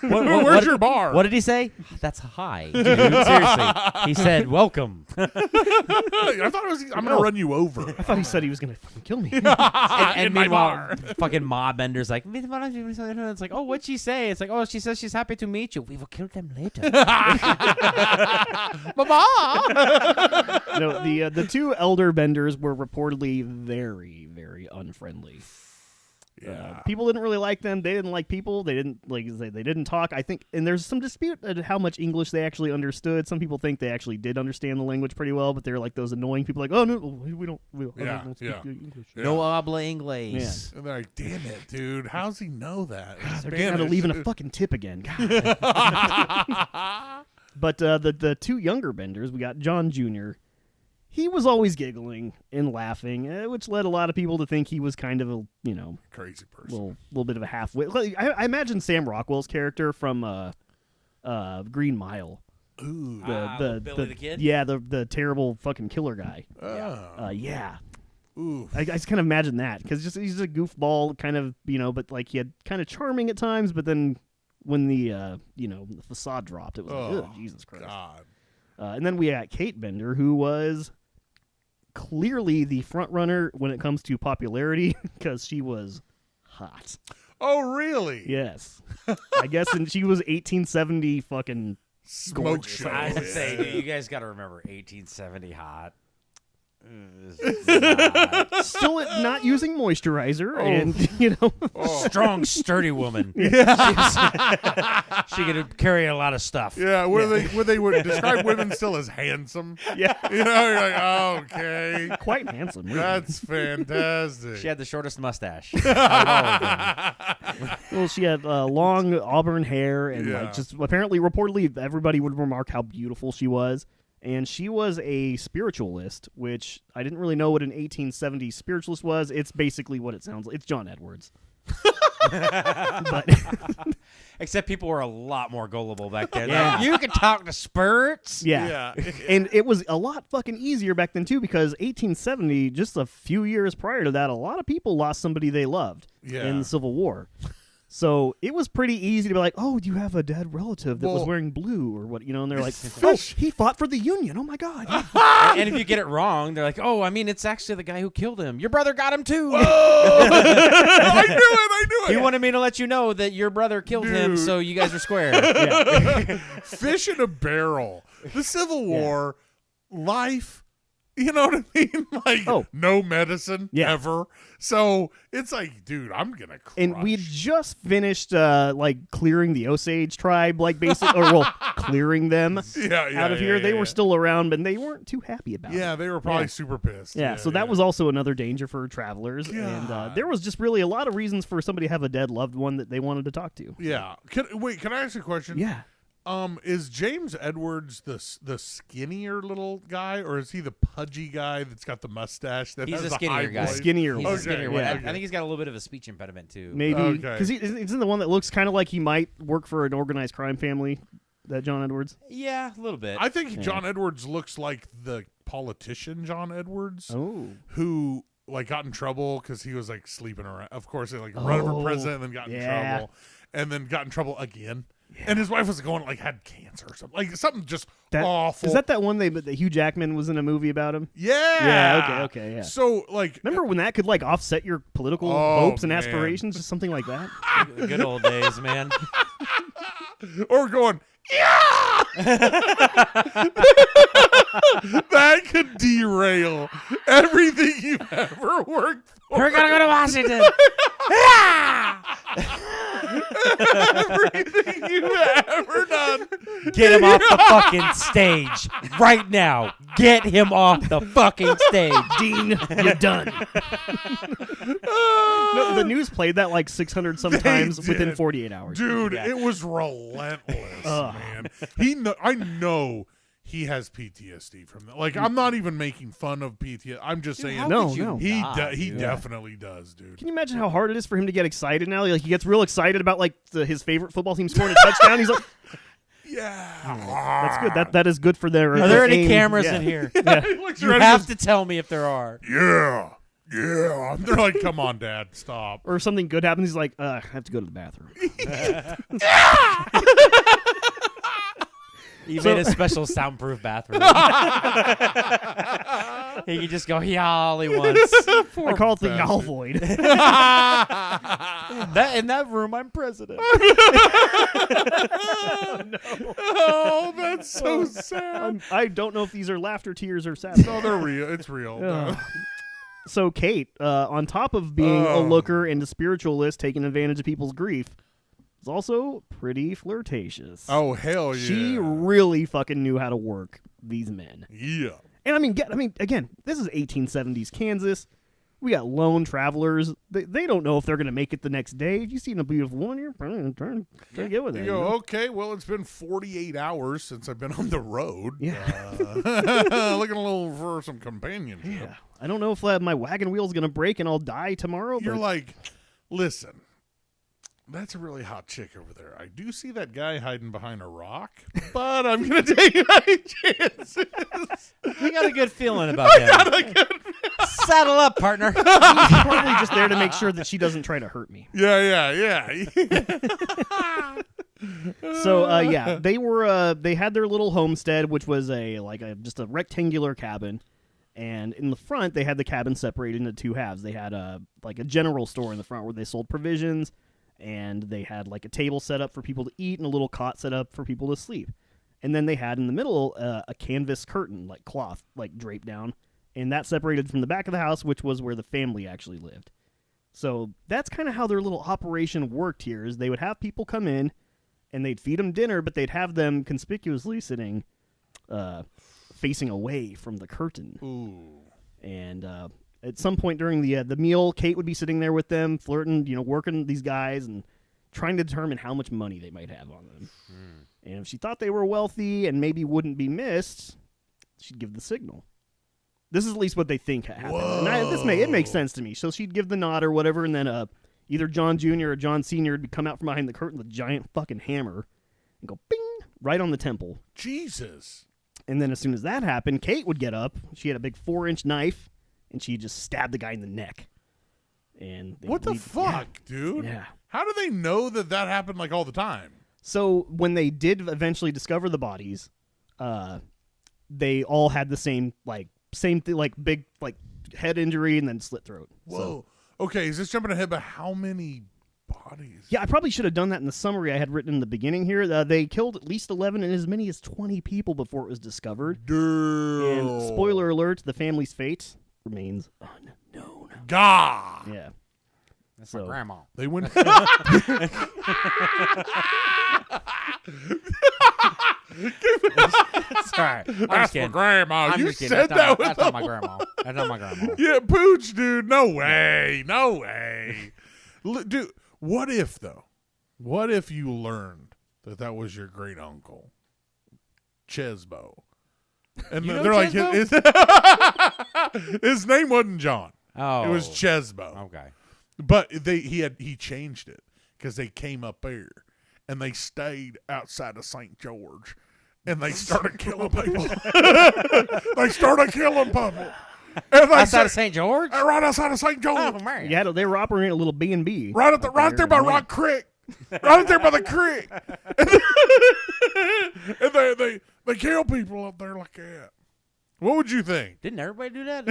Where's your bar? What did he say? That's high, dude. Seriously, he said welcome. I thought it was. I'm gonna run you over. I thought he said he was going to fucking kill me. And my meanwhile, bar. fucking Ma Bender's like, it's like, oh, what'd she say? It's like, oh, she says she's happy to meet you. We will kill them later. Mama. No, the two elder Benders were reportedly very, very unfriendly. Yeah. People didn't really like them. They didn't like people. They didn't they didn't talk. I think, and there's some dispute at how much English they actually understood. Some people think they actually did understand the language pretty well, but they're like those annoying people, like, oh no, we don't speak English. No habla inglés. Yeah. And they're like, damn it, dude. How's he know that? It's They're kind of Spanish. leaving a fucking tip again. God. But the two younger Benders, we got John Jr. He was always giggling and laughing, which led a lot of people to think he was kind of a, Crazy person. little bit of a half-wit. I imagine Sam Rockwell's character from Green Mile. Ooh. Billy the Kid? Yeah, the terrible fucking killer guy. Yeah. Ooh. I just kind of imagine that, because he's a goofball kind of, but like he had kind of charming at times, but then when the facade dropped, it was like, oh, Jesus Christ. God. And then we got Kate Bender, who was clearly the front runner when it comes to popularity, because she was hot. Oh, really? Yes. I guess, and she was 1870 fucking Smoke gorgeous. show. I would say, Yeah. dude, you guys got to remember 1870 hot. Still not using moisturizer, and Strong, sturdy woman. She could carry a lot of stuff. Yeah, they would describe women still as handsome. Yeah. You're like, oh, okay. Quite handsome, really. That's fantastic. She had the shortest mustache. Out of all of them. Well, she had long auburn hair, and Yeah. just apparently, reportedly, everybody would remark how beautiful she was. And she was a spiritualist, which I didn't really know what an 1870s spiritualist was. It's basically what it sounds like. It's John Edwards. But Except people were a lot more gullible back then. Yeah. Like, you can talk to spirits. yeah. Yeah. And it was a lot fucking easier back then, too, because 1870, just a few years prior to that, a lot of people lost somebody they loved in the Civil War. So it was pretty easy to be like, oh, do you have a dead relative that was wearing blue or what? And they're like, oh, he fought for the Union. Oh, my God. And if you get it wrong, they're like, oh, I mean, it's actually the guy who killed him. Your brother got him, too. I knew it. He wanted me to let you know that your brother killed him, so you guys are square. Fish in a barrel. The Civil War, life, you know what I mean? Like, no medicine ever. So it's like, dude, I'm going to crush. And we just finished, clearing the Osage tribe, clearing them out of here. They were still around, but they weren't too happy about it. Yeah, they were probably super pissed. Yeah, so that was also another danger for travelers. God. And there was just really a lot of reasons for somebody to have a dead loved one that they wanted to talk to. Yeah. Can I ask you a question? Yeah. Is James Edwards the skinnier little guy, or is he the pudgy guy that's got the mustache? He's has a the skinnier high guy. voice? Skinnier He's one. a skinnier Okay, one. yeah. I think he's got a little bit of a speech impediment, too. Maybe. Because isn't the one that looks kind of like he might work for an organized crime family, that John Edwards? Yeah, a little bit. I think John Edwards looks like the politician John Edwards, who got in trouble because he was sleeping around. Of course, they run for president and then got in trouble, and then got in trouble again. Yeah. And his wife was had cancer or something. Something just awful. Is that one that Hugh Jackman was in a movie about him? Yeah. Yeah, okay, yeah. So, remember when that could, offset your political hopes and aspirations? Just something like that? Good old days, man. Or going, yeah! That could derail everything you've ever worked for. We're going to go to Washington. Everything you've ever done. Get him off the fucking stage right now. Get him off the fucking stage. Dean, you're done. No, the news played that 600 sometimes within 48 hours. Dude, it was relentless, man. I know he has PTSD from that. I'm not even making fun of PTSD. I'm just saying. He definitely does, dude. Can you imagine how hard it is for him to get excited now? He gets real excited about his favorite football team scoring a touchdown. He's like, yeah, that's good. That is good for their. Are there any cameras in here? Yeah. You have to tell me if there are. Yeah. They're like, come on, Dad, stop. Or if something good happens, he's like, I have to go to the bathroom. He made a special soundproof bathroom. He can just go all he wants. I call it the y'all void. In that room, I'm president. Oh, that's so sad. I don't know if these are laughter, tears, or sadness. No, they're real. It's real. No. So Kate, on top of being a looker and a spiritualist taking advantage of people's grief, is also pretty flirtatious. Oh, hell yeah. She really fucking knew how to work these men. Yeah. And again, this is 1870s Kansas. We got lone travelers. They don't know if they're going to make it the next day. If you see a beautiful woman, you're trying to get with it. You go, okay, well, it's been 48 hours since I've been on the road. Yeah. Looking a little for some companionship. Yeah. I don't know if my wagon wheel's going to break and I'll die tomorrow. You're like, listen, that's a really hot chick over there. I do see that guy hiding behind a rock, but I'm going to take my chances. I got a good feeling about him. Saddle up, partner. He's probably just there to make sure that she doesn't try to hurt me. Yeah. So they had their little homestead, which was just a rectangular cabin, and in the front they had the cabin separated into two halves. They had a general store in the front where they sold provisions, and they had a table set up for people to eat and a little cot set up for people to sleep. And then they had in the middle a canvas curtain, cloth, draped down. and that separated from the back of the house, which was where the family actually lived. So that's kind of how their little operation worked here, is they would have people come in, and they'd feed them dinner, but they'd have them conspicuously sitting facing away from the curtain. Ooh. And at some point during the meal, Kate would be sitting there with them, flirting, working these guys and trying to determine how much money they might have on them. And if she thought they were wealthy and maybe wouldn't be missed, she'd give the signal. This is at least what they think happened. Whoa. And it makes sense to me. So she'd give the nod or whatever, and then either John Jr. or John Sr. would come out from behind the curtain with a giant fucking hammer and go bing right on the temple. Jesus. And then as soon as that happened, Kate would get up. She had a big 4-inch knife, and she'd just stab the guy in the neck. And what the fuck, dude? Yeah. How do they know that happened like all the time? So when they did eventually discover the bodies, they all had the same thing, like big head injury and then slit throat. Whoa. So, Okay, is this jumping ahead? But how many bodies? yeah, I probably should have done that in the summary I had written in the beginning here. They killed at least 11 and as many as 20 people before it was discovered. Dude. And spoiler alert, the family's fate remains unknown. God. Yeah. That's my grandma. They went. Sorry. That's my grandma. I'm You just kidding. said that with That's not my grandma. That's not my grandma. Yeah, Pooch, dude. No way. No way. Dude, what if, though? What if you learned that was your great uncle, Chesbo? And You know they're like, Chesbo? his name wasn't John. Oh. It was Chesbo. Okay. But he changed it because they came up there and they stayed outside of St. George and they started killing people. They started killing people. And Outside of St. George? Right outside of St. George. Oh, man. Yeah, they were operating a little B&B. Right there by Rock Creek. Right up there by the creek. And they kill people up there like that. What would you think? Didn't everybody do that?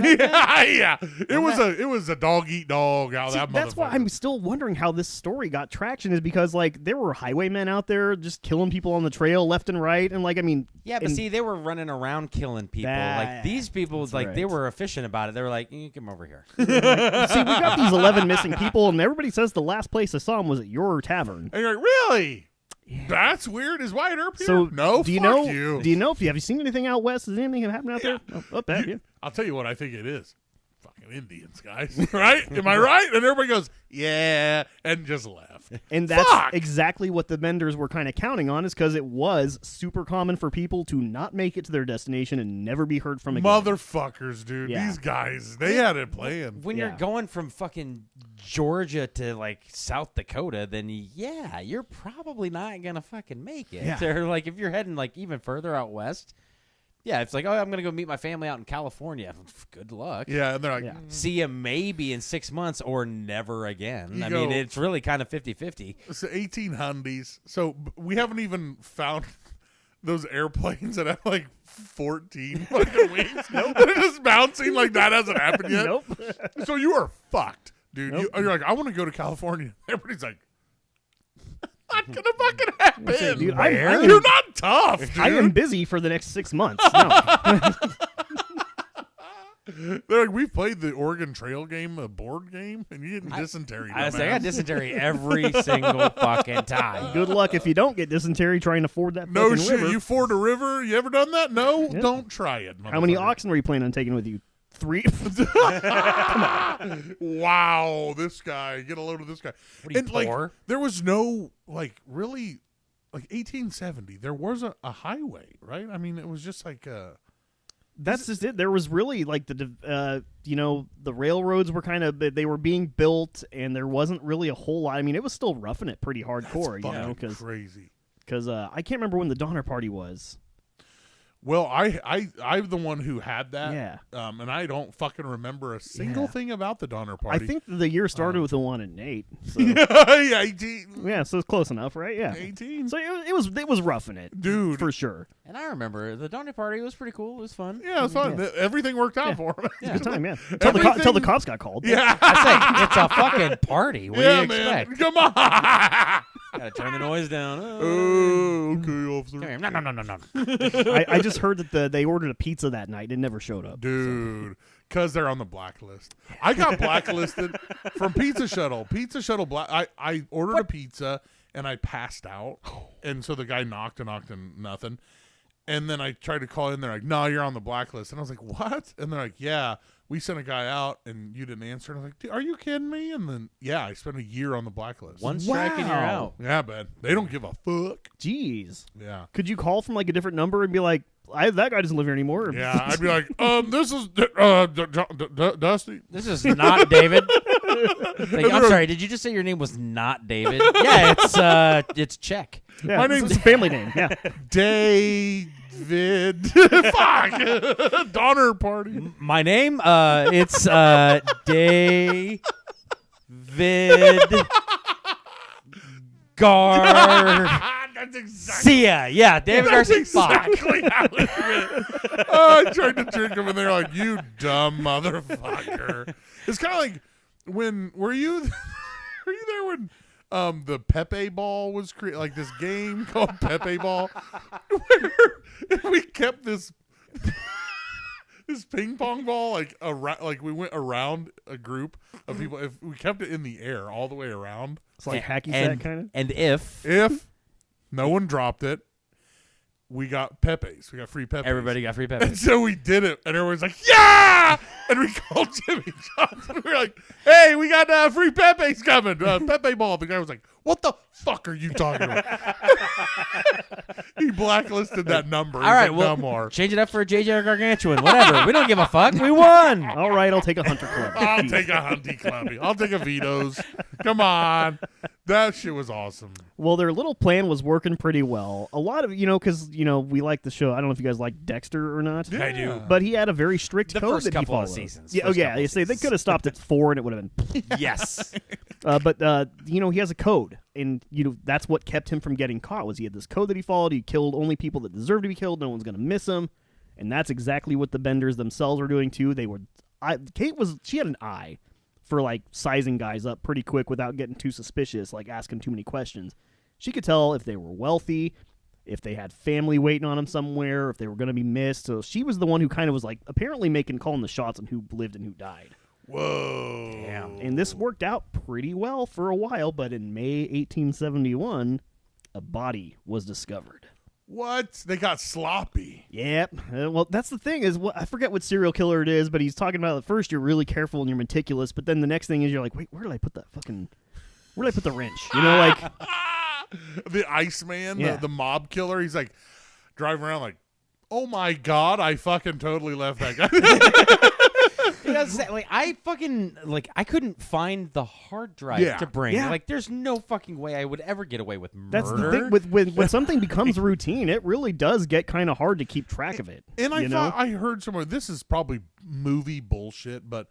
Yeah. It was a dog eat dog out See, that motherfucker. that's why I'm still wondering how this story got traction, is because there were highwaymen out there just killing people on the trail left and right, and Yeah, but see, they were running around killing people. Like these people, they right. were efficient about it. They were like, "Come over here." See, we got these 11 missing people, and everybody says the last place I saw them was at your tavern. And you're like, really? Yeah. That's weird. Is Wyatt Earp here? So No, do you fuck know? you. Do you know have you seen anything out west? Has anything happened out there? Oh, yeah. I'll tell you what I think it is. Fucking Indians, guys. Right? Am I right? And everybody goes, yeah, and just left. And that's Fuck! exactly what the vendors were kind of counting on, is because it was super common for people to not make it to their destination and never be heard from again. Motherfuckers, dude. Yeah. These guys, they had it planned. When you're going from fucking Georgia to South Dakota, then you're probably not gonna fucking make it. Yeah. Or if you're heading even further out west, it's like, oh, I'm gonna go meet my family out in California. Good luck. Yeah, and they're like, See you maybe in 6 months or never again. You I go- mean, it's really kind of 50-50. it's 1800s. So we haven't even found those airplanes that have 14 fucking wings. They're just bouncing like that hasn't happened yet. Nope. So you are fucked, dude. Nope. You're like, I want to go to California. Everybody's like, not gonna fucking happen. Say, dude, You're not tough, dude. I am busy for the next 6 months. No. They're like, we played the Oregon Trail game, a board game, and you getting dysentery. I dumbass. got dysentery every single fucking time. Good luck if you don't get dysentery trying to ford that No fucking shit. river. You ford a river? You ever done that? No? Yeah. Don't try it. How many motherfucker. oxen were you planning on taking with you? 3? Wow, this guy. Get a load of this guy. What are you, And poor? there was no really 1870. There wasn't a highway, right? I mean, it was just That's just it. There was really the railroads were they were being built, and there wasn't really a whole lot. I mean, it was still roughing it pretty hardcore, fucking crazy. because I can't remember when the Donner Party was. Well, I'm the one who had that. Yeah. And I don't fucking remember a single Yeah. thing about the Donner Party. I think the year started with the one in Nate. So. yeah, 18. Yeah, so it's close enough, right? Yeah. 18. So it was roughing it, Dude. for sure. And I remember the Donner Party was pretty cool. It was fun. Yeah, it's fun. Yeah. Everything worked out for him. Yeah. Good time, yeah. Everything- Until the cops got called. Yeah. I say it's a fucking party. What Yeah, do you man. expect? Come on. Gotta turn the noise down. Oh, okay, officer. Come here. No. I just heard that they ordered a pizza that night. It never showed up. Dude, Because they're on the blacklist. I got blacklisted from Pizza Shuttle. Pizza Shuttle I ordered a pizza and I passed out. And so the guy knocked and nothing. And then I tried to call in. They're like, no, you're on the blacklist. And I was like, what? And they're like, yeah, we sent a guy out and you didn't answer. And I was like, are you kidding me? And then, yeah, I spent a year on the blacklist. One strike and you're out. Yeah, man. They don't give a fuck. Jeez. Yeah. Could you call from like a different number and be like, that guy doesn't live here anymore? Yeah, I'd be like, this is Dusty. This is not David. Like, I'm sorry. Did you just say your name was not David? Yeah, it's Czech. Yeah, My name's a family name. Yeah. David. Fuck. Donner party. My name, it's David That's exactly. Sia. Yeah, David That's Garcia. exactly how it went. I tried to trick him, and they're like, "You dumb motherfucker." It's kind of like when were you there when the Pepe Ball was created, like this game called Pepe Ball, where we kept this ping pong ball like around, like we went around a group of people. If we kept it in the air all the way around, It's like hacky sack kind of. And if no one dropped it, we got Pepe's. We got free Pepe's. everybody got free And Pepe. so we did it, and everyone's like, "Yeah!" And we called Jimmy Johnson. We were like, "Hey, we got free Pepe's coming. Pepe Ball." The guy was like, "What the fuck are you talking about?" He blacklisted that number. All right, like, well, no more. change it up for a JJ Gargantuan. Whatever. We don't give a fuck. We won. All right, I'll take a Hunter Club. I'll take a Hunty Clubby. I'll take a Vito's. Come on. That shit was awesome. Well, their little plan was working pretty well. A lot of, because, we like the show. I don't know if you guys like Dexter or not. I do. But he had a very strict The code first that he couple of followed. seasons. Yeah, First yeah. couple They of say they seasons. could have stopped at 4 and it would have been. Yes. But he has a code, and that's what kept him from getting caught. Was he had this code that he followed? He killed only people that deserved to be killed. No one's going to miss him, and that's exactly what the Benders themselves were doing too. She had an eye for like sizing guys up pretty quick without getting too suspicious, like asking too many questions. She could tell if they were wealthy, if they had family waiting on them somewhere, if they were going to be missed. So she was the one who kind of was like apparently calling the shots on who lived and who died. Whoa. Damn. And this worked out pretty well for a while, but in May 1871, a body was discovered. What? They got sloppy. Yep. Well, that's the thing is, I forget what serial killer it is, but he's talking about at first you're really careful and you're meticulous, but then the next thing is you're like, wait, where did I put the wrench? Like The Iceman, Yeah. the mob killer. He's like driving around like, oh my God, I fucking totally left that guy. I couldn't find the hard drive to bring. Yeah. Like, there's no fucking way I would ever get away with murder. that's the thing when something becomes routine, it really does get kind of hard to keep track of it. And I you thought know? I heard somewhere, this is probably movie bullshit, but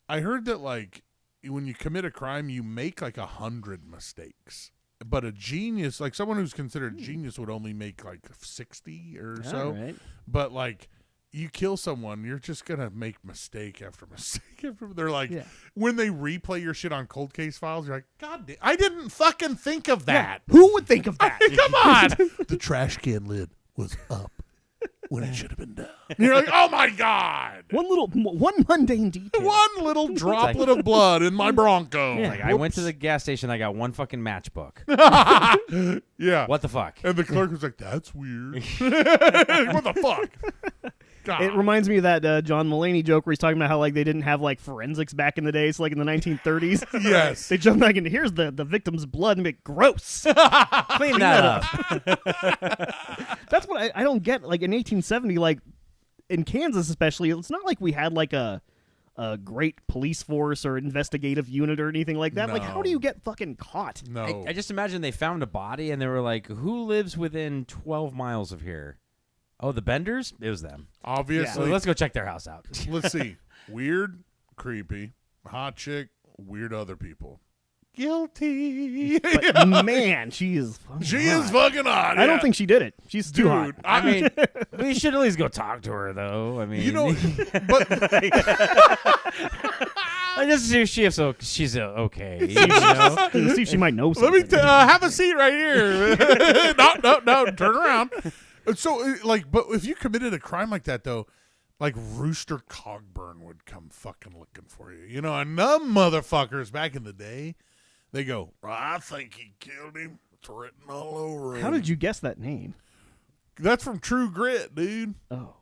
I heard that like when you commit a crime, you make like 100 mistakes. But a genius, like someone who's considered a genius, would only make like 60 or so. Right. But like you kill someone, you're just gonna make mistake after mistake after. They're like when they replay your shit on cold case files, you're like, God damn, I didn't fucking think of that. Who would think of that? Come on, the trash can lid was up when it should have been down. And you're like, oh my God. One mundane detail. One little droplet of blood in my Bronco. Like, I went to the gas station. I got one fucking matchbook. Yeah. What the fuck? And the clerk was like, that's weird. What the fuck? God. It reminds me of that John Mulaney joke where he's talking about how like they didn't have like forensics back in the day, so like in the 1930s. Yes. They jump back into here's the victim's blood and be gross. Clean that up. That's what I don't get. Like in 1870, like in Kansas especially, it's not like we had like a great police force or investigative unit or anything like that. Like how do you get fucking caught? No. I just imagine they found a body and they were like, who lives within 12 miles of here? Oh, the Benders? It was them. Obviously. So let's go check their house out. Let's see. Weird, creepy, hot chick, weird other people. Guilty. But man, she is fucking She hot. is fucking hot. I don't think she did it. She's too hot. Dude, I mean, we should at least go talk to her, though. I mean, you know, but I just see if she's okay. You know? See if she might know let something. me have a seat right here. No, turn around. So, like, but if you committed a crime like that, though, like Rooster Cogburn would come fucking looking for you. You know, and them motherfuckers back in the day, they go, I think he killed him. It's written all over him. How did you guess that name? That's from True Grit, dude. Oh.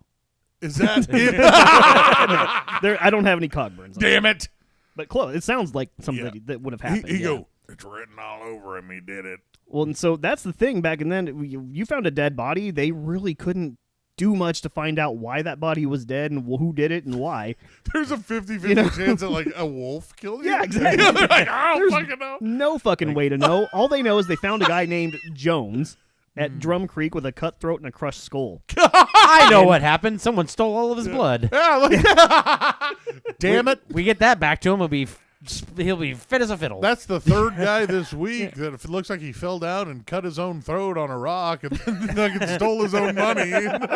Is that it? I don't have any Cogburns. Damn it. But close. It sounds like something that would have happened. He go, it's written all over him. He did it. Well, and so that's the thing. Back in then, you found a dead body. They really couldn't do much to find out why that body was dead and who did it and why. There's a 50-50 chance that like a wolf killed you. Yeah, exactly. They're like, I don't fucking know. No fucking way to know. All they know is they found a guy named Jones at Drum Creek with a cut throat and a crushed skull. I know what happened. Someone stole all of his blood. Yeah, damn it. We get that back to him. He'll be fit as a fiddle. That's the third guy this week that it looks like he fell down and cut his own throat on a rock and then stole his own money and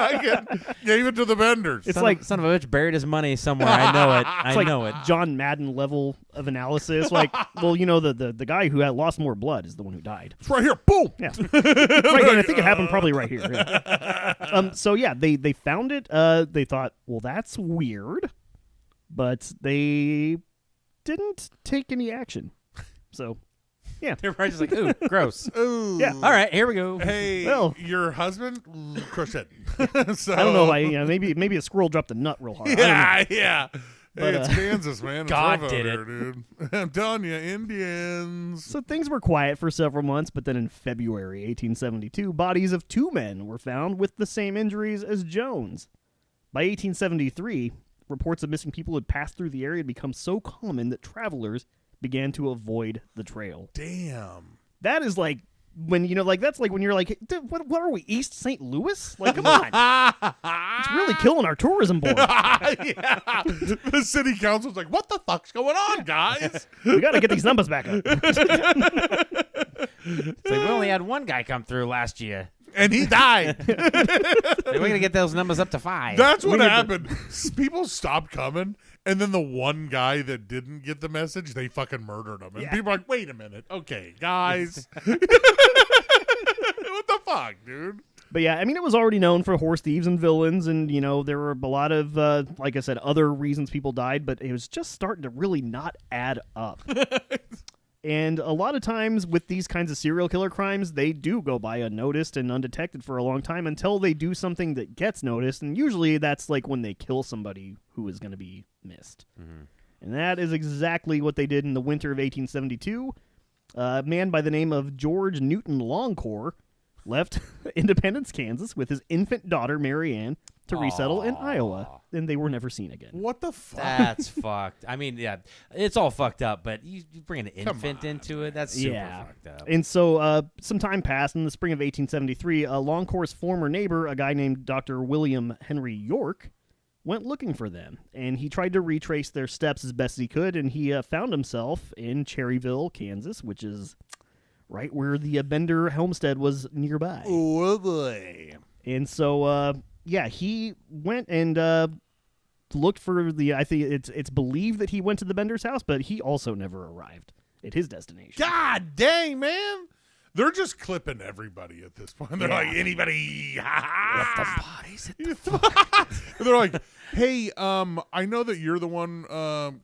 gave it to the vendors. It's like son of a bitch buried his money somewhere. I know it. I know it. John Madden level of analysis. Like, well, you know, the guy who had lost more blood is the one who died. It's right here. Boom. Yeah. Right, and I think it happened probably right here. Yeah. So yeah, they found it. They thought, well, that's weird, but they didn't take any action. So, yeah. They're probably just like, ooh, gross. Ooh. Yeah. All right, here we go. Hey, Well. your husband crushed it. So, I don't know why. You know, maybe a squirrel dropped a nut real hard. Yeah. But, Hey, it's Kansas, man. It's God rough out did here, it. dude. I'm telling you, Indians. So things were quiet for several months, but then in February 1872, bodies of 2 men were found with the same injuries as Jones. By 1873, reports of missing people had passed through the area had become so common that travelers began to avoid the trail. Damn. That is like when, you know, like that's like when you're like, what are we, East St. Louis? Like, come on. It's really killing our tourism board. Yeah. The city council's like, what the fuck's going on, guys? We got to get these numbers back up. It's like we only had one guy come through last year. And he died. We're going to get those numbers up to 5. That's what happened. People stopped coming, and then the one guy that didn't get the message, they fucking murdered him. And Yeah. people are like, wait a minute. Okay, guys. What the fuck, dude? But yeah, I mean, it was already known for horse thieves and villains, and, you know, there were a lot of, like I said, other reasons people died, but it was just starting to really not add up. And a lot of times with these kinds of serial killer crimes, they do go by unnoticed and undetected for a long time until they do something that gets noticed, and usually that's like when they kill somebody who is going to be missed. Mm-hmm. And that is exactly what they did in the winter of 1872. A man by the name of George Newton Longcore left Independence, Kansas, with his infant daughter, Mary Ann, to resettle in Iowa, and they were never seen again. What the fuck? That's fucked. I mean, yeah, it's all fucked up, but you bring an infant into it, that's super fucked up. And so some time passed. In the spring of 1873, Longcore's former neighbor, a guy named Dr. William Henry York, went looking for them, and he tried to retrace their steps as best he could, and he found himself in Cherryville, Kansas, which is right where the Bender homestead was nearby. Oh, boy. And so, yeah, he went and looked for I think it's believed that he went to the Bender's house, but he also never arrived at his destination. God dang, man. They're just clipping everybody at this point. They're like, anybody. What the bodies? They're like, hey, I know that you're the one,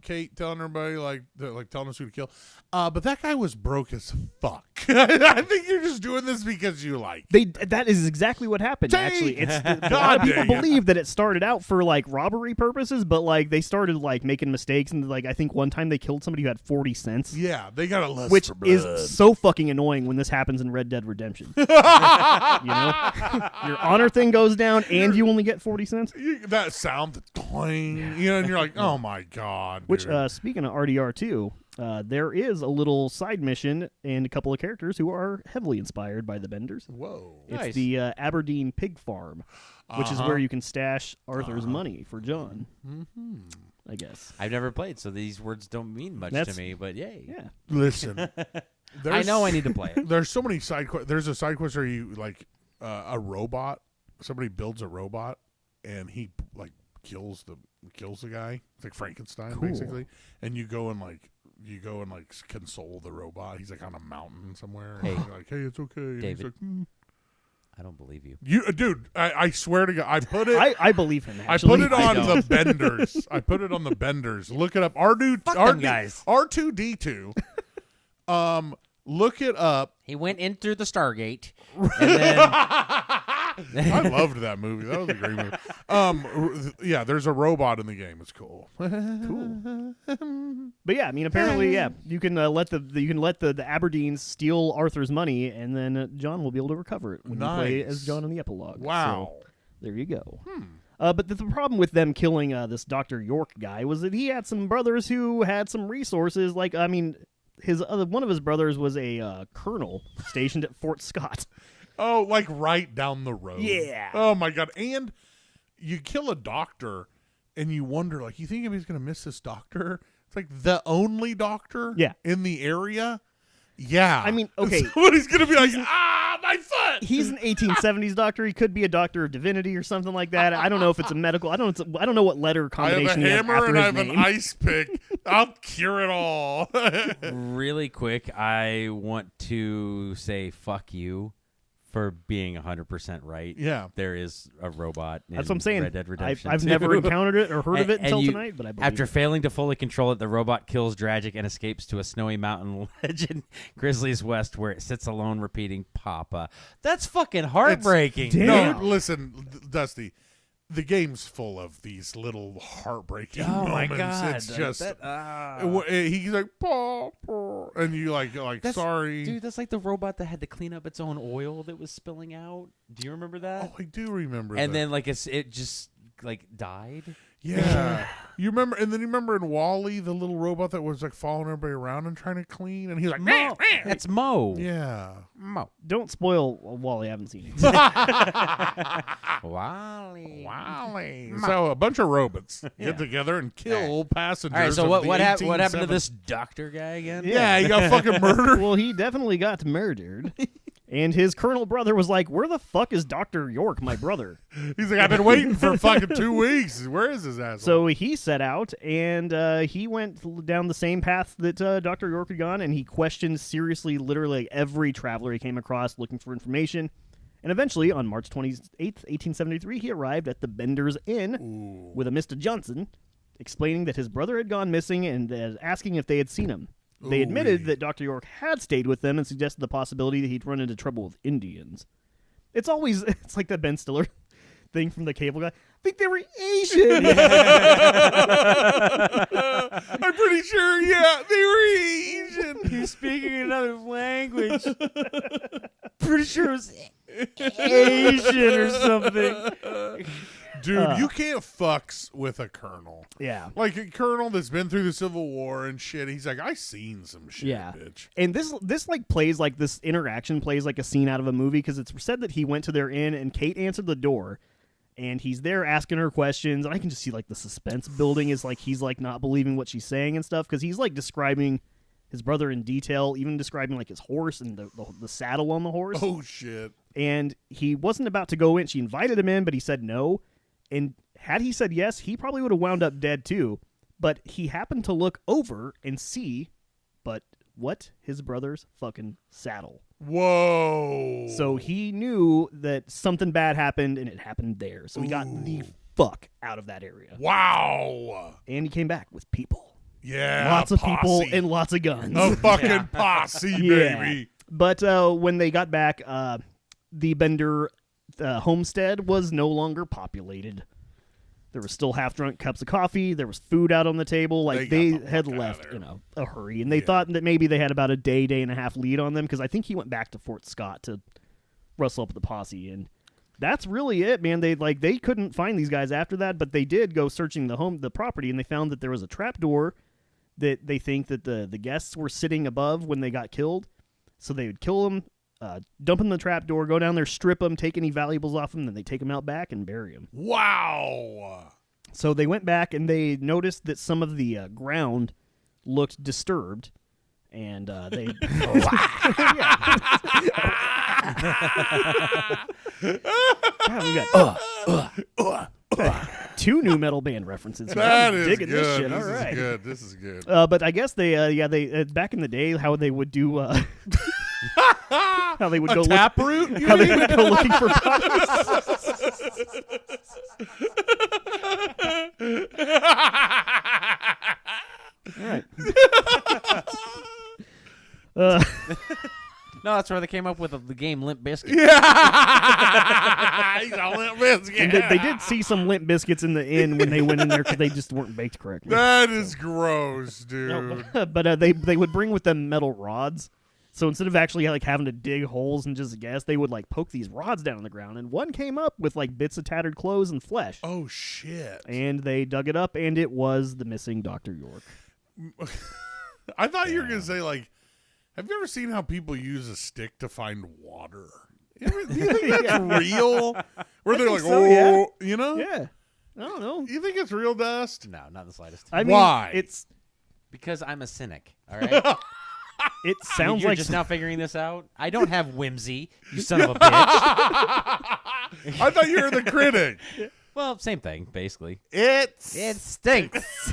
Kate, telling everybody, like telling us who to kill. But that guy was broke as fuck. I think you're just doing this because you like. That is exactly what happened. Dang. Actually, a lot of people believe that it started out for like robbery purposes, but like they started like making mistakes, and like I think one time they killed somebody who had 40 cents. Yeah, they got a list Which for blood. is so fucking annoying when this happens in Red Dead Redemption. You know, your honor thing goes down, and you only get 40 cents. That sound, the toing, you know, and you're like, oh my god. Which, dude. speaking of RDR 2, there is a little side mission and a couple of characters who are heavily inspired by the Benders. Whoa. It's Nice. the Aberdeen Pig Farm, which is where you can stash Arthur's money for John. Mm-hmm. I guess. I've never played, so these words don't mean much to me, but yay. Yeah. Listen, I know I need to play it. There's so many side quests. There's a side quest where you like a robot. Somebody builds a robot, and he like kills the guy. It's like Frankenstein, Cool. basically. And you go and console the robot. He's like on a mountain somewhere. Hey. And you're like, hey, it's okay. And he's David. like, I don't believe you. Dude, I swear to God, I put it. I believe him. I Actually. put it on the benders. I put it on the benders. Look it up. guys. R2D2. Look it up. He went in through the Stargate, and then I loved that movie. That was a great movie. Yeah, there's a robot in the game. It's cool. Cool. But yeah, I mean, apparently, yeah, you can let the Aberdeens steal Arthur's money, and then John will be able to recover it when you play as John in the epilogue. Wow. So, there you go. But the problem with them killing this Dr. York guy was that he had some brothers who had some resources. Like, I mean, one of his brothers was a colonel stationed at Fort Scott. Oh, like right down the road. Yeah. Oh my God. And you kill a doctor, and you wonder, like, you think he's going to miss this doctor? It's like the only doctor in the area. Yeah. I mean, okay. Somebody's going to be like, my foot. He's an 1870s doctor. He could be a doctor of divinity or something like that. I don't know if it's a medical. I don't know what letter combination I have a hammer and I have name. an ice pick. I'll cure it all. really quick, I want to say fuck you for being 100% right. Yeah. There is a robot in That's what I'm saying. Red Dead Redemption I've 2. never encountered it or heard of it until tonight, but I believe after it. failing to fully control it, the robot kills Dragic and escapes to a snowy mountain ledge in Grizzly's West, where it sits alone repeating Papa. That's fucking heartbreaking. No, listen, Dusty. The game's full of these little heartbreaking moments. My God. It's just he's like, Papa, and you like sorry, dude. That's like the robot that had to clean up its own oil that was spilling out. Do you remember that? Oh, I do remember. And that. then like it just like died. Yeah, you remember, and then you remember in Wall-E, the little robot that was like following everybody around and trying to clean, and he's like, Mo. That's Mo. Yeah, Mo. Don't spoil Wall-E. I haven't seen it. Wally. So a bunch of robots get together and kill passengers. All right, so of what the happened to 1870s. this doctor guy again? Yeah, he got fucking murdered. Well, he definitely got murdered. And his colonel brother was like, where the fuck is Dr. York, my brother? He's like, I've been waiting for fucking 2 weeks. Where is his asshole? So he set out, and he went down the same path that Dr. York had gone, and he questioned seriously literally every traveler he came across looking for information. And eventually, on March 28th, 1873, he arrived at the Bender's Inn with a Mr. Johnson, explaining that his brother had gone missing and asking if they had seen him. They admitted that Dr. York had stayed with them and suggested the possibility that he'd run into trouble with Indians. It's like that Ben Stiller thing from the Cable Guy. I think they were Asian. I'm pretty sure, they were Asian. He's speaking another language. Pretty sure it was Asian or something. Dude, you can't fucks with a colonel. Yeah. Like a colonel that's been through the Civil War and shit. He's like, I seen some shit, bitch. And this like plays like this interaction plays like a scene out of a movie because it's said that he went to their inn and Kate answered the door and he's there asking her questions. And I can just see like the suspense building is like he's like not believing what she's saying and stuff because he's like describing his brother in detail, even describing like his horse and the saddle on the horse. Oh, shit. And he wasn't about to go in. She invited him in, but he said no. And had he said yes, he probably would have wound up dead too. But he happened to look over and see, his brother's fucking saddle. Whoa. So he knew that something bad happened, and it happened there. So he got the fuck out of that area. Wow. And he came back with people. Yeah. Lots of posse. people and lots of guns. A fucking posse, baby. But when they got back, the Bender homestead was no longer populated. There were still half-drunk cups of coffee. There was food out on the table. Like they had left in a hurry, and they thought that maybe they had about a day and a half lead on them because I think he went back to Fort Scott to rustle up the posse, and that's really it, man. They couldn't find these guys after that, but they did go searching the property, and they found that there was a trapdoor that they think that the guests were sitting above when they got killed. So they would kill them, dump them in the trapdoor, go down there, strip them, take any valuables off them, then they take them out back and bury them. Wow. So they went back and they noticed that some of the ground looked disturbed, and they. We got two new metal band references. That is digging good. This shit. This All right. is good. This is good. But I guess they back in the day, how they would do. How they would A go taproot? how they would go looking for bodies. All right. No, that's where they came up with the game Limp Bizkit. Yeah. He's a Limp Bizkit. And they did see some Limp Biscuits in the inn when they went in there because they just weren't baked correctly. That is gross, dude. No, but they would bring with them metal rods. So instead of actually like having to dig holes and just guess, they would like poke these rods down on the ground, and one came up with like bits of tattered clothes and flesh. Oh shit! And they dug it up, and it was the missing Dr. York. I thought you were gonna say like, have you ever seen how people use a stick to find water? Do you think that's real? Where they're like, so, yeah. you know? Yeah, I don't know. You think it's real dust? No, not the slightest. I mean, Why? It's Because I'm a cynic. All right. it sounds You're like just now figuring this out. I don't have whimsy, you son of a bitch. I thought you were the critic. Well, same thing, basically. It It stinks.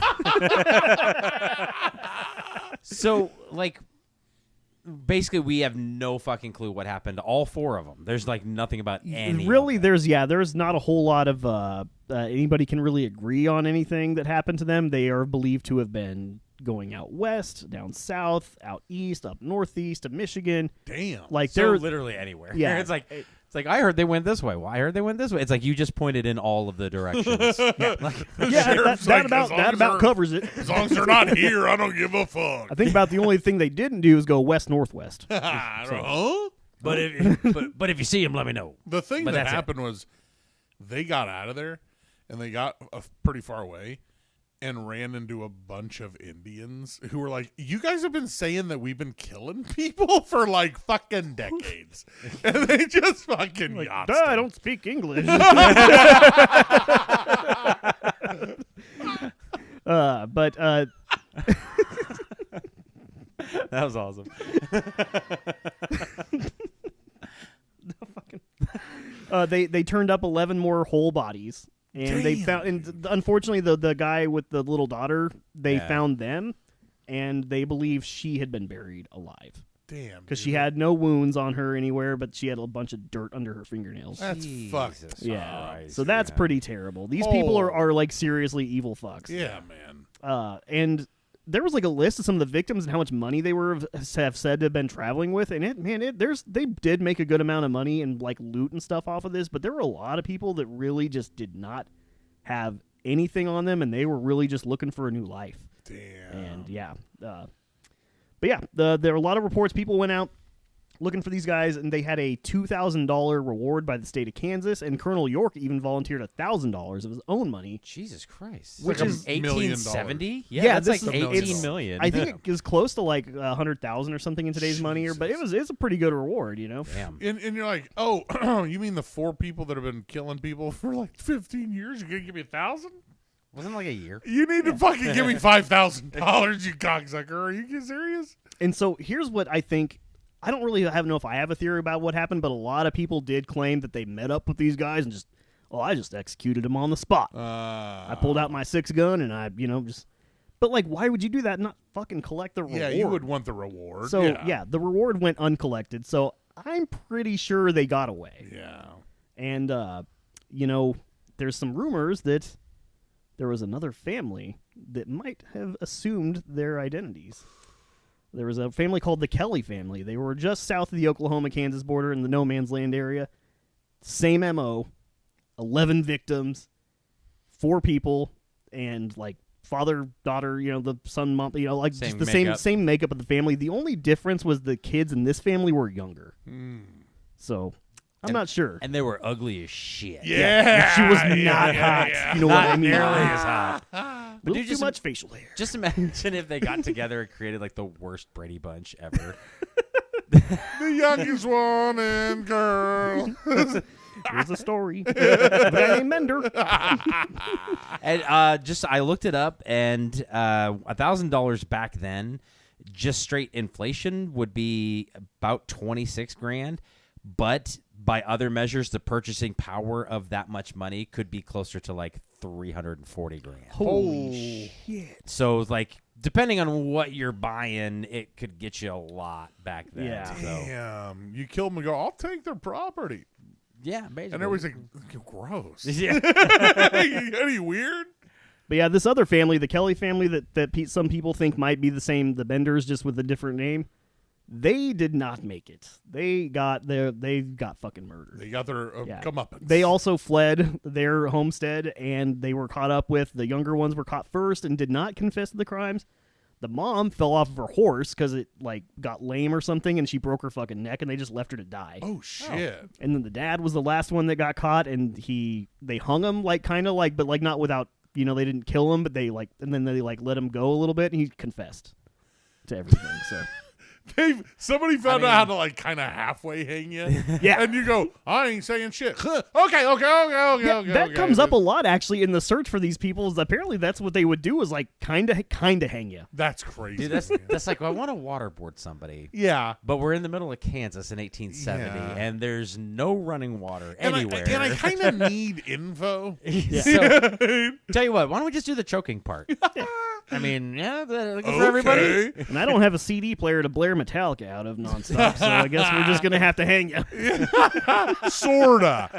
So, like, basically, we have no fucking clue what happened to all four of them. There's like nothing about any. really of them. there's not a whole lot of anybody can really agree on anything that happened to them. They are believed to have been going out west, down south, out east, up northeast of Michigan. damn. Like So they're literally anywhere. Yeah. it's like I heard they went this way. Well, I heard they went this way. It's like you just pointed in all of the directions. yeah, Sheriff's like, that as long as about they're- covers it. As long as they're not here, I don't give a fuck. I think about the only thing they didn't do is go west northwest. Huh? But if you see him, let me know. The thing But that that's it. happened was they got out of there and they got pretty far away and ran into a bunch of Indians who were like, you guys have been saying that we've been killing people for like fucking decades. And they just fucking yachts Duh, I them. don't speak English. But That was awesome. they turned up 11 more whole bodies, and they Damn, found. And unfortunately, the guy with the little daughter, they Yeah. found them, and they believe she had been buried alive Damn. because dude. she had no wounds on her anywhere, but she had a bunch of dirt under her fingernails. That's fucked. Jesus Yeah, Christ, so that's man. pretty terrible. These people Oh. are like seriously evil fucks. Yeah, man. And there was like a list of some of the victims and how much money they have said to have been traveling with, and they did make a good amount of money and like loot and stuff off of this, but there were a lot of people that really just did not have anything on them, and they were really just looking for a new life. Damn. And yeah, but yeah, there were a lot of reports. People went out looking for these guys, and they had a $2,000 reward by the state of Kansas, and Colonel York even volunteered $1,000 of his own money. Jesus Christ. Which is $1 million. 1870? Yeah, Yeah, that's this like is- 18 it's- million. I think it is close to like 100,000 or something in today's money, but it's a pretty good reward, you know. Damn. And you're like, oh, you mean the 4 people that have been killing people for like 15 years? You're going to give me 1,000? Wasn't it like a year? You need to fucking give me $5,000, you cocksucker. Are you serious? And so here's what I think. I don't really know if I have a theory about what happened, but a lot of people did claim that they met up with these guys and I just executed them on the spot. I pulled out my 6-gun and I, but like, why would you do that and not fucking collect the reward? Yeah, you would want the reward. So yeah, the reward went uncollected. So I'm pretty sure they got away. Yeah. And there's some rumors that there was another family that might have assumed their identities. There was a family called the Kelly family. They were just south of the Oklahoma-Kansas border in the no man's land area. Same MO, 11 victims, 4 people, and like father, daughter, the son, mom, like Same just the makeup. same makeup of the family. The only difference was the kids in this family were younger. So I'm not sure. And they were ugly as shit. Yeah. She was not hot. yeah. You know what I mean? Nearly as hot. But dude, too just- much facial hair. Just imagine if they got together and created like the worst Brady Bunch ever. The youngest one and girl. Here's a story. Of a guy named Mender. And I looked it up, and $1,000 back then, just straight inflation would be about 26 grand. But by other measures, the purchasing power of that much money could be closer to like 340 grand. Holy shit. So like depending on what you're buying, it could get you a lot back then. Yeah. So, Damn, you kill them and go, I'll take their property. yeah, basically. And everybody's like, gross. yeah. Any weird? But yeah, this other family, the Kelly family that some people think might be the Benders, just with a different name, they did not make it. They got fucking murdered. They got their comeuppance. They also fled their homestead, and they were caught up with. The younger ones were caught first and did not confess to the crimes. The mom fell off of her horse because it got lame or something, and she broke her fucking neck, and they just left her to die. Oh shit! And then the dad was the last one that got caught, and they hung him but not without. They didn't kill him, but and then they let him go a little bit, and he confessed to everything. So somebody found out how to kind of halfway hang you. Yeah, and you go, I ain't saying shit. Okay. That comes up a lot actually in the search for these people. Is apparently that's what they would do is kind of hang you. That's crazy. Dude, that's like, I want to waterboard somebody. Yeah. But we're in the middle of Kansas in 1870, and there's no running water anywhere. And I kind of need info. Yeah. So, tell you what, why don't we just do the choking part? I mean, for everybody. Okay. And I don't have a CD player to blare Metallica out of nonstop, so I guess we're just gonna have to hang you. Sorta.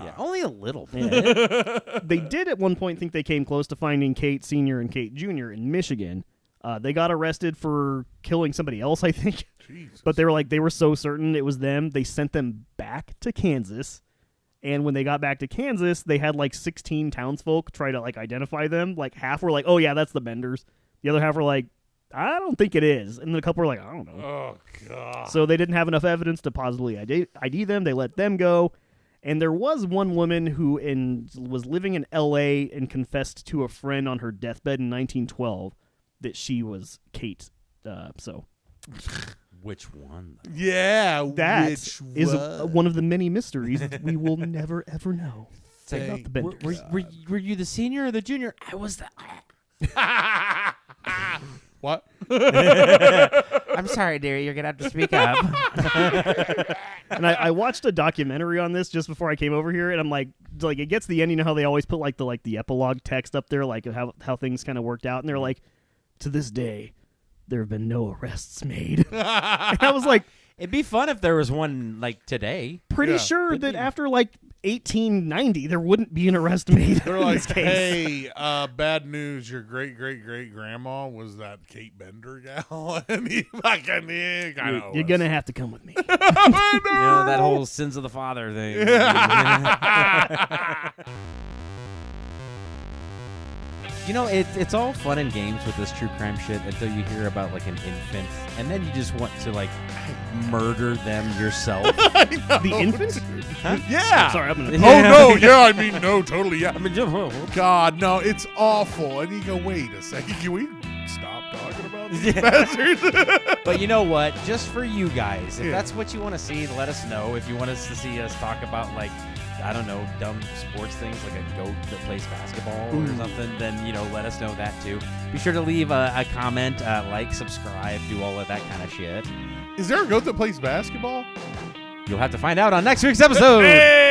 Yeah, only a little bit. Yeah. They did at one point think they came close to finding Kate Sr. and Kate Jr. in Michigan. They got arrested for killing somebody else, I think. Jesus. But they were so certain it was them, they sent them back to Kansas. And when they got back to Kansas, they had 16 townsfolk try to identify them. Half were oh yeah, that's the Benders. The other half were I don't think it is. And then a couple were I don't know. Oh god. So they didn't have enough evidence to positively ID them. They let them go. And there was one woman who was living in L.A. and confessed to a friend on her deathbed in 1912 that she was Kate. Which one? Yeah, That which is one? one of the many mysteries that we will never, ever know. Like, about the Benders. were you the senior or the junior? I was the... What? I'm sorry, dearie. You're going to have to speak up. And I watched a documentary on this just before I came over here, and I'm it gets the end. You know how they always put the epilogue text up there, how things kind of worked out, and they're like, to this day, there have been no arrests made. And I was like, it'd be fun if there was one today. pretty sure that after 1890, there wouldn't be an arrest made. They're in like, this case. hey, bad news. Your great grandma was that Kate Bender gal, and he fucking You're gonna have to come with me. That whole sins of the father thing. It's all fun and games with this true crime shit until you hear about an infant, and then you just want to murder them yourself. The infant? Huh? Yeah. Sorry, I'm gonna. Oh no, yeah. I mean, no, totally, yeah. I mean, God, no, it's awful. And you go, wait a second, can we stop talking about these bastards? But you know what? Just for you guys, if that's what you want to see, let us know. If you want us to see us talk about I don't know, dumb sports things like a goat that plays basketball or something, then, let us know that too. Be sure to leave a comment, subscribe, do all of that kind of shit. Is there a goat that plays basketball? You'll have to find out on next week's episode. Hey!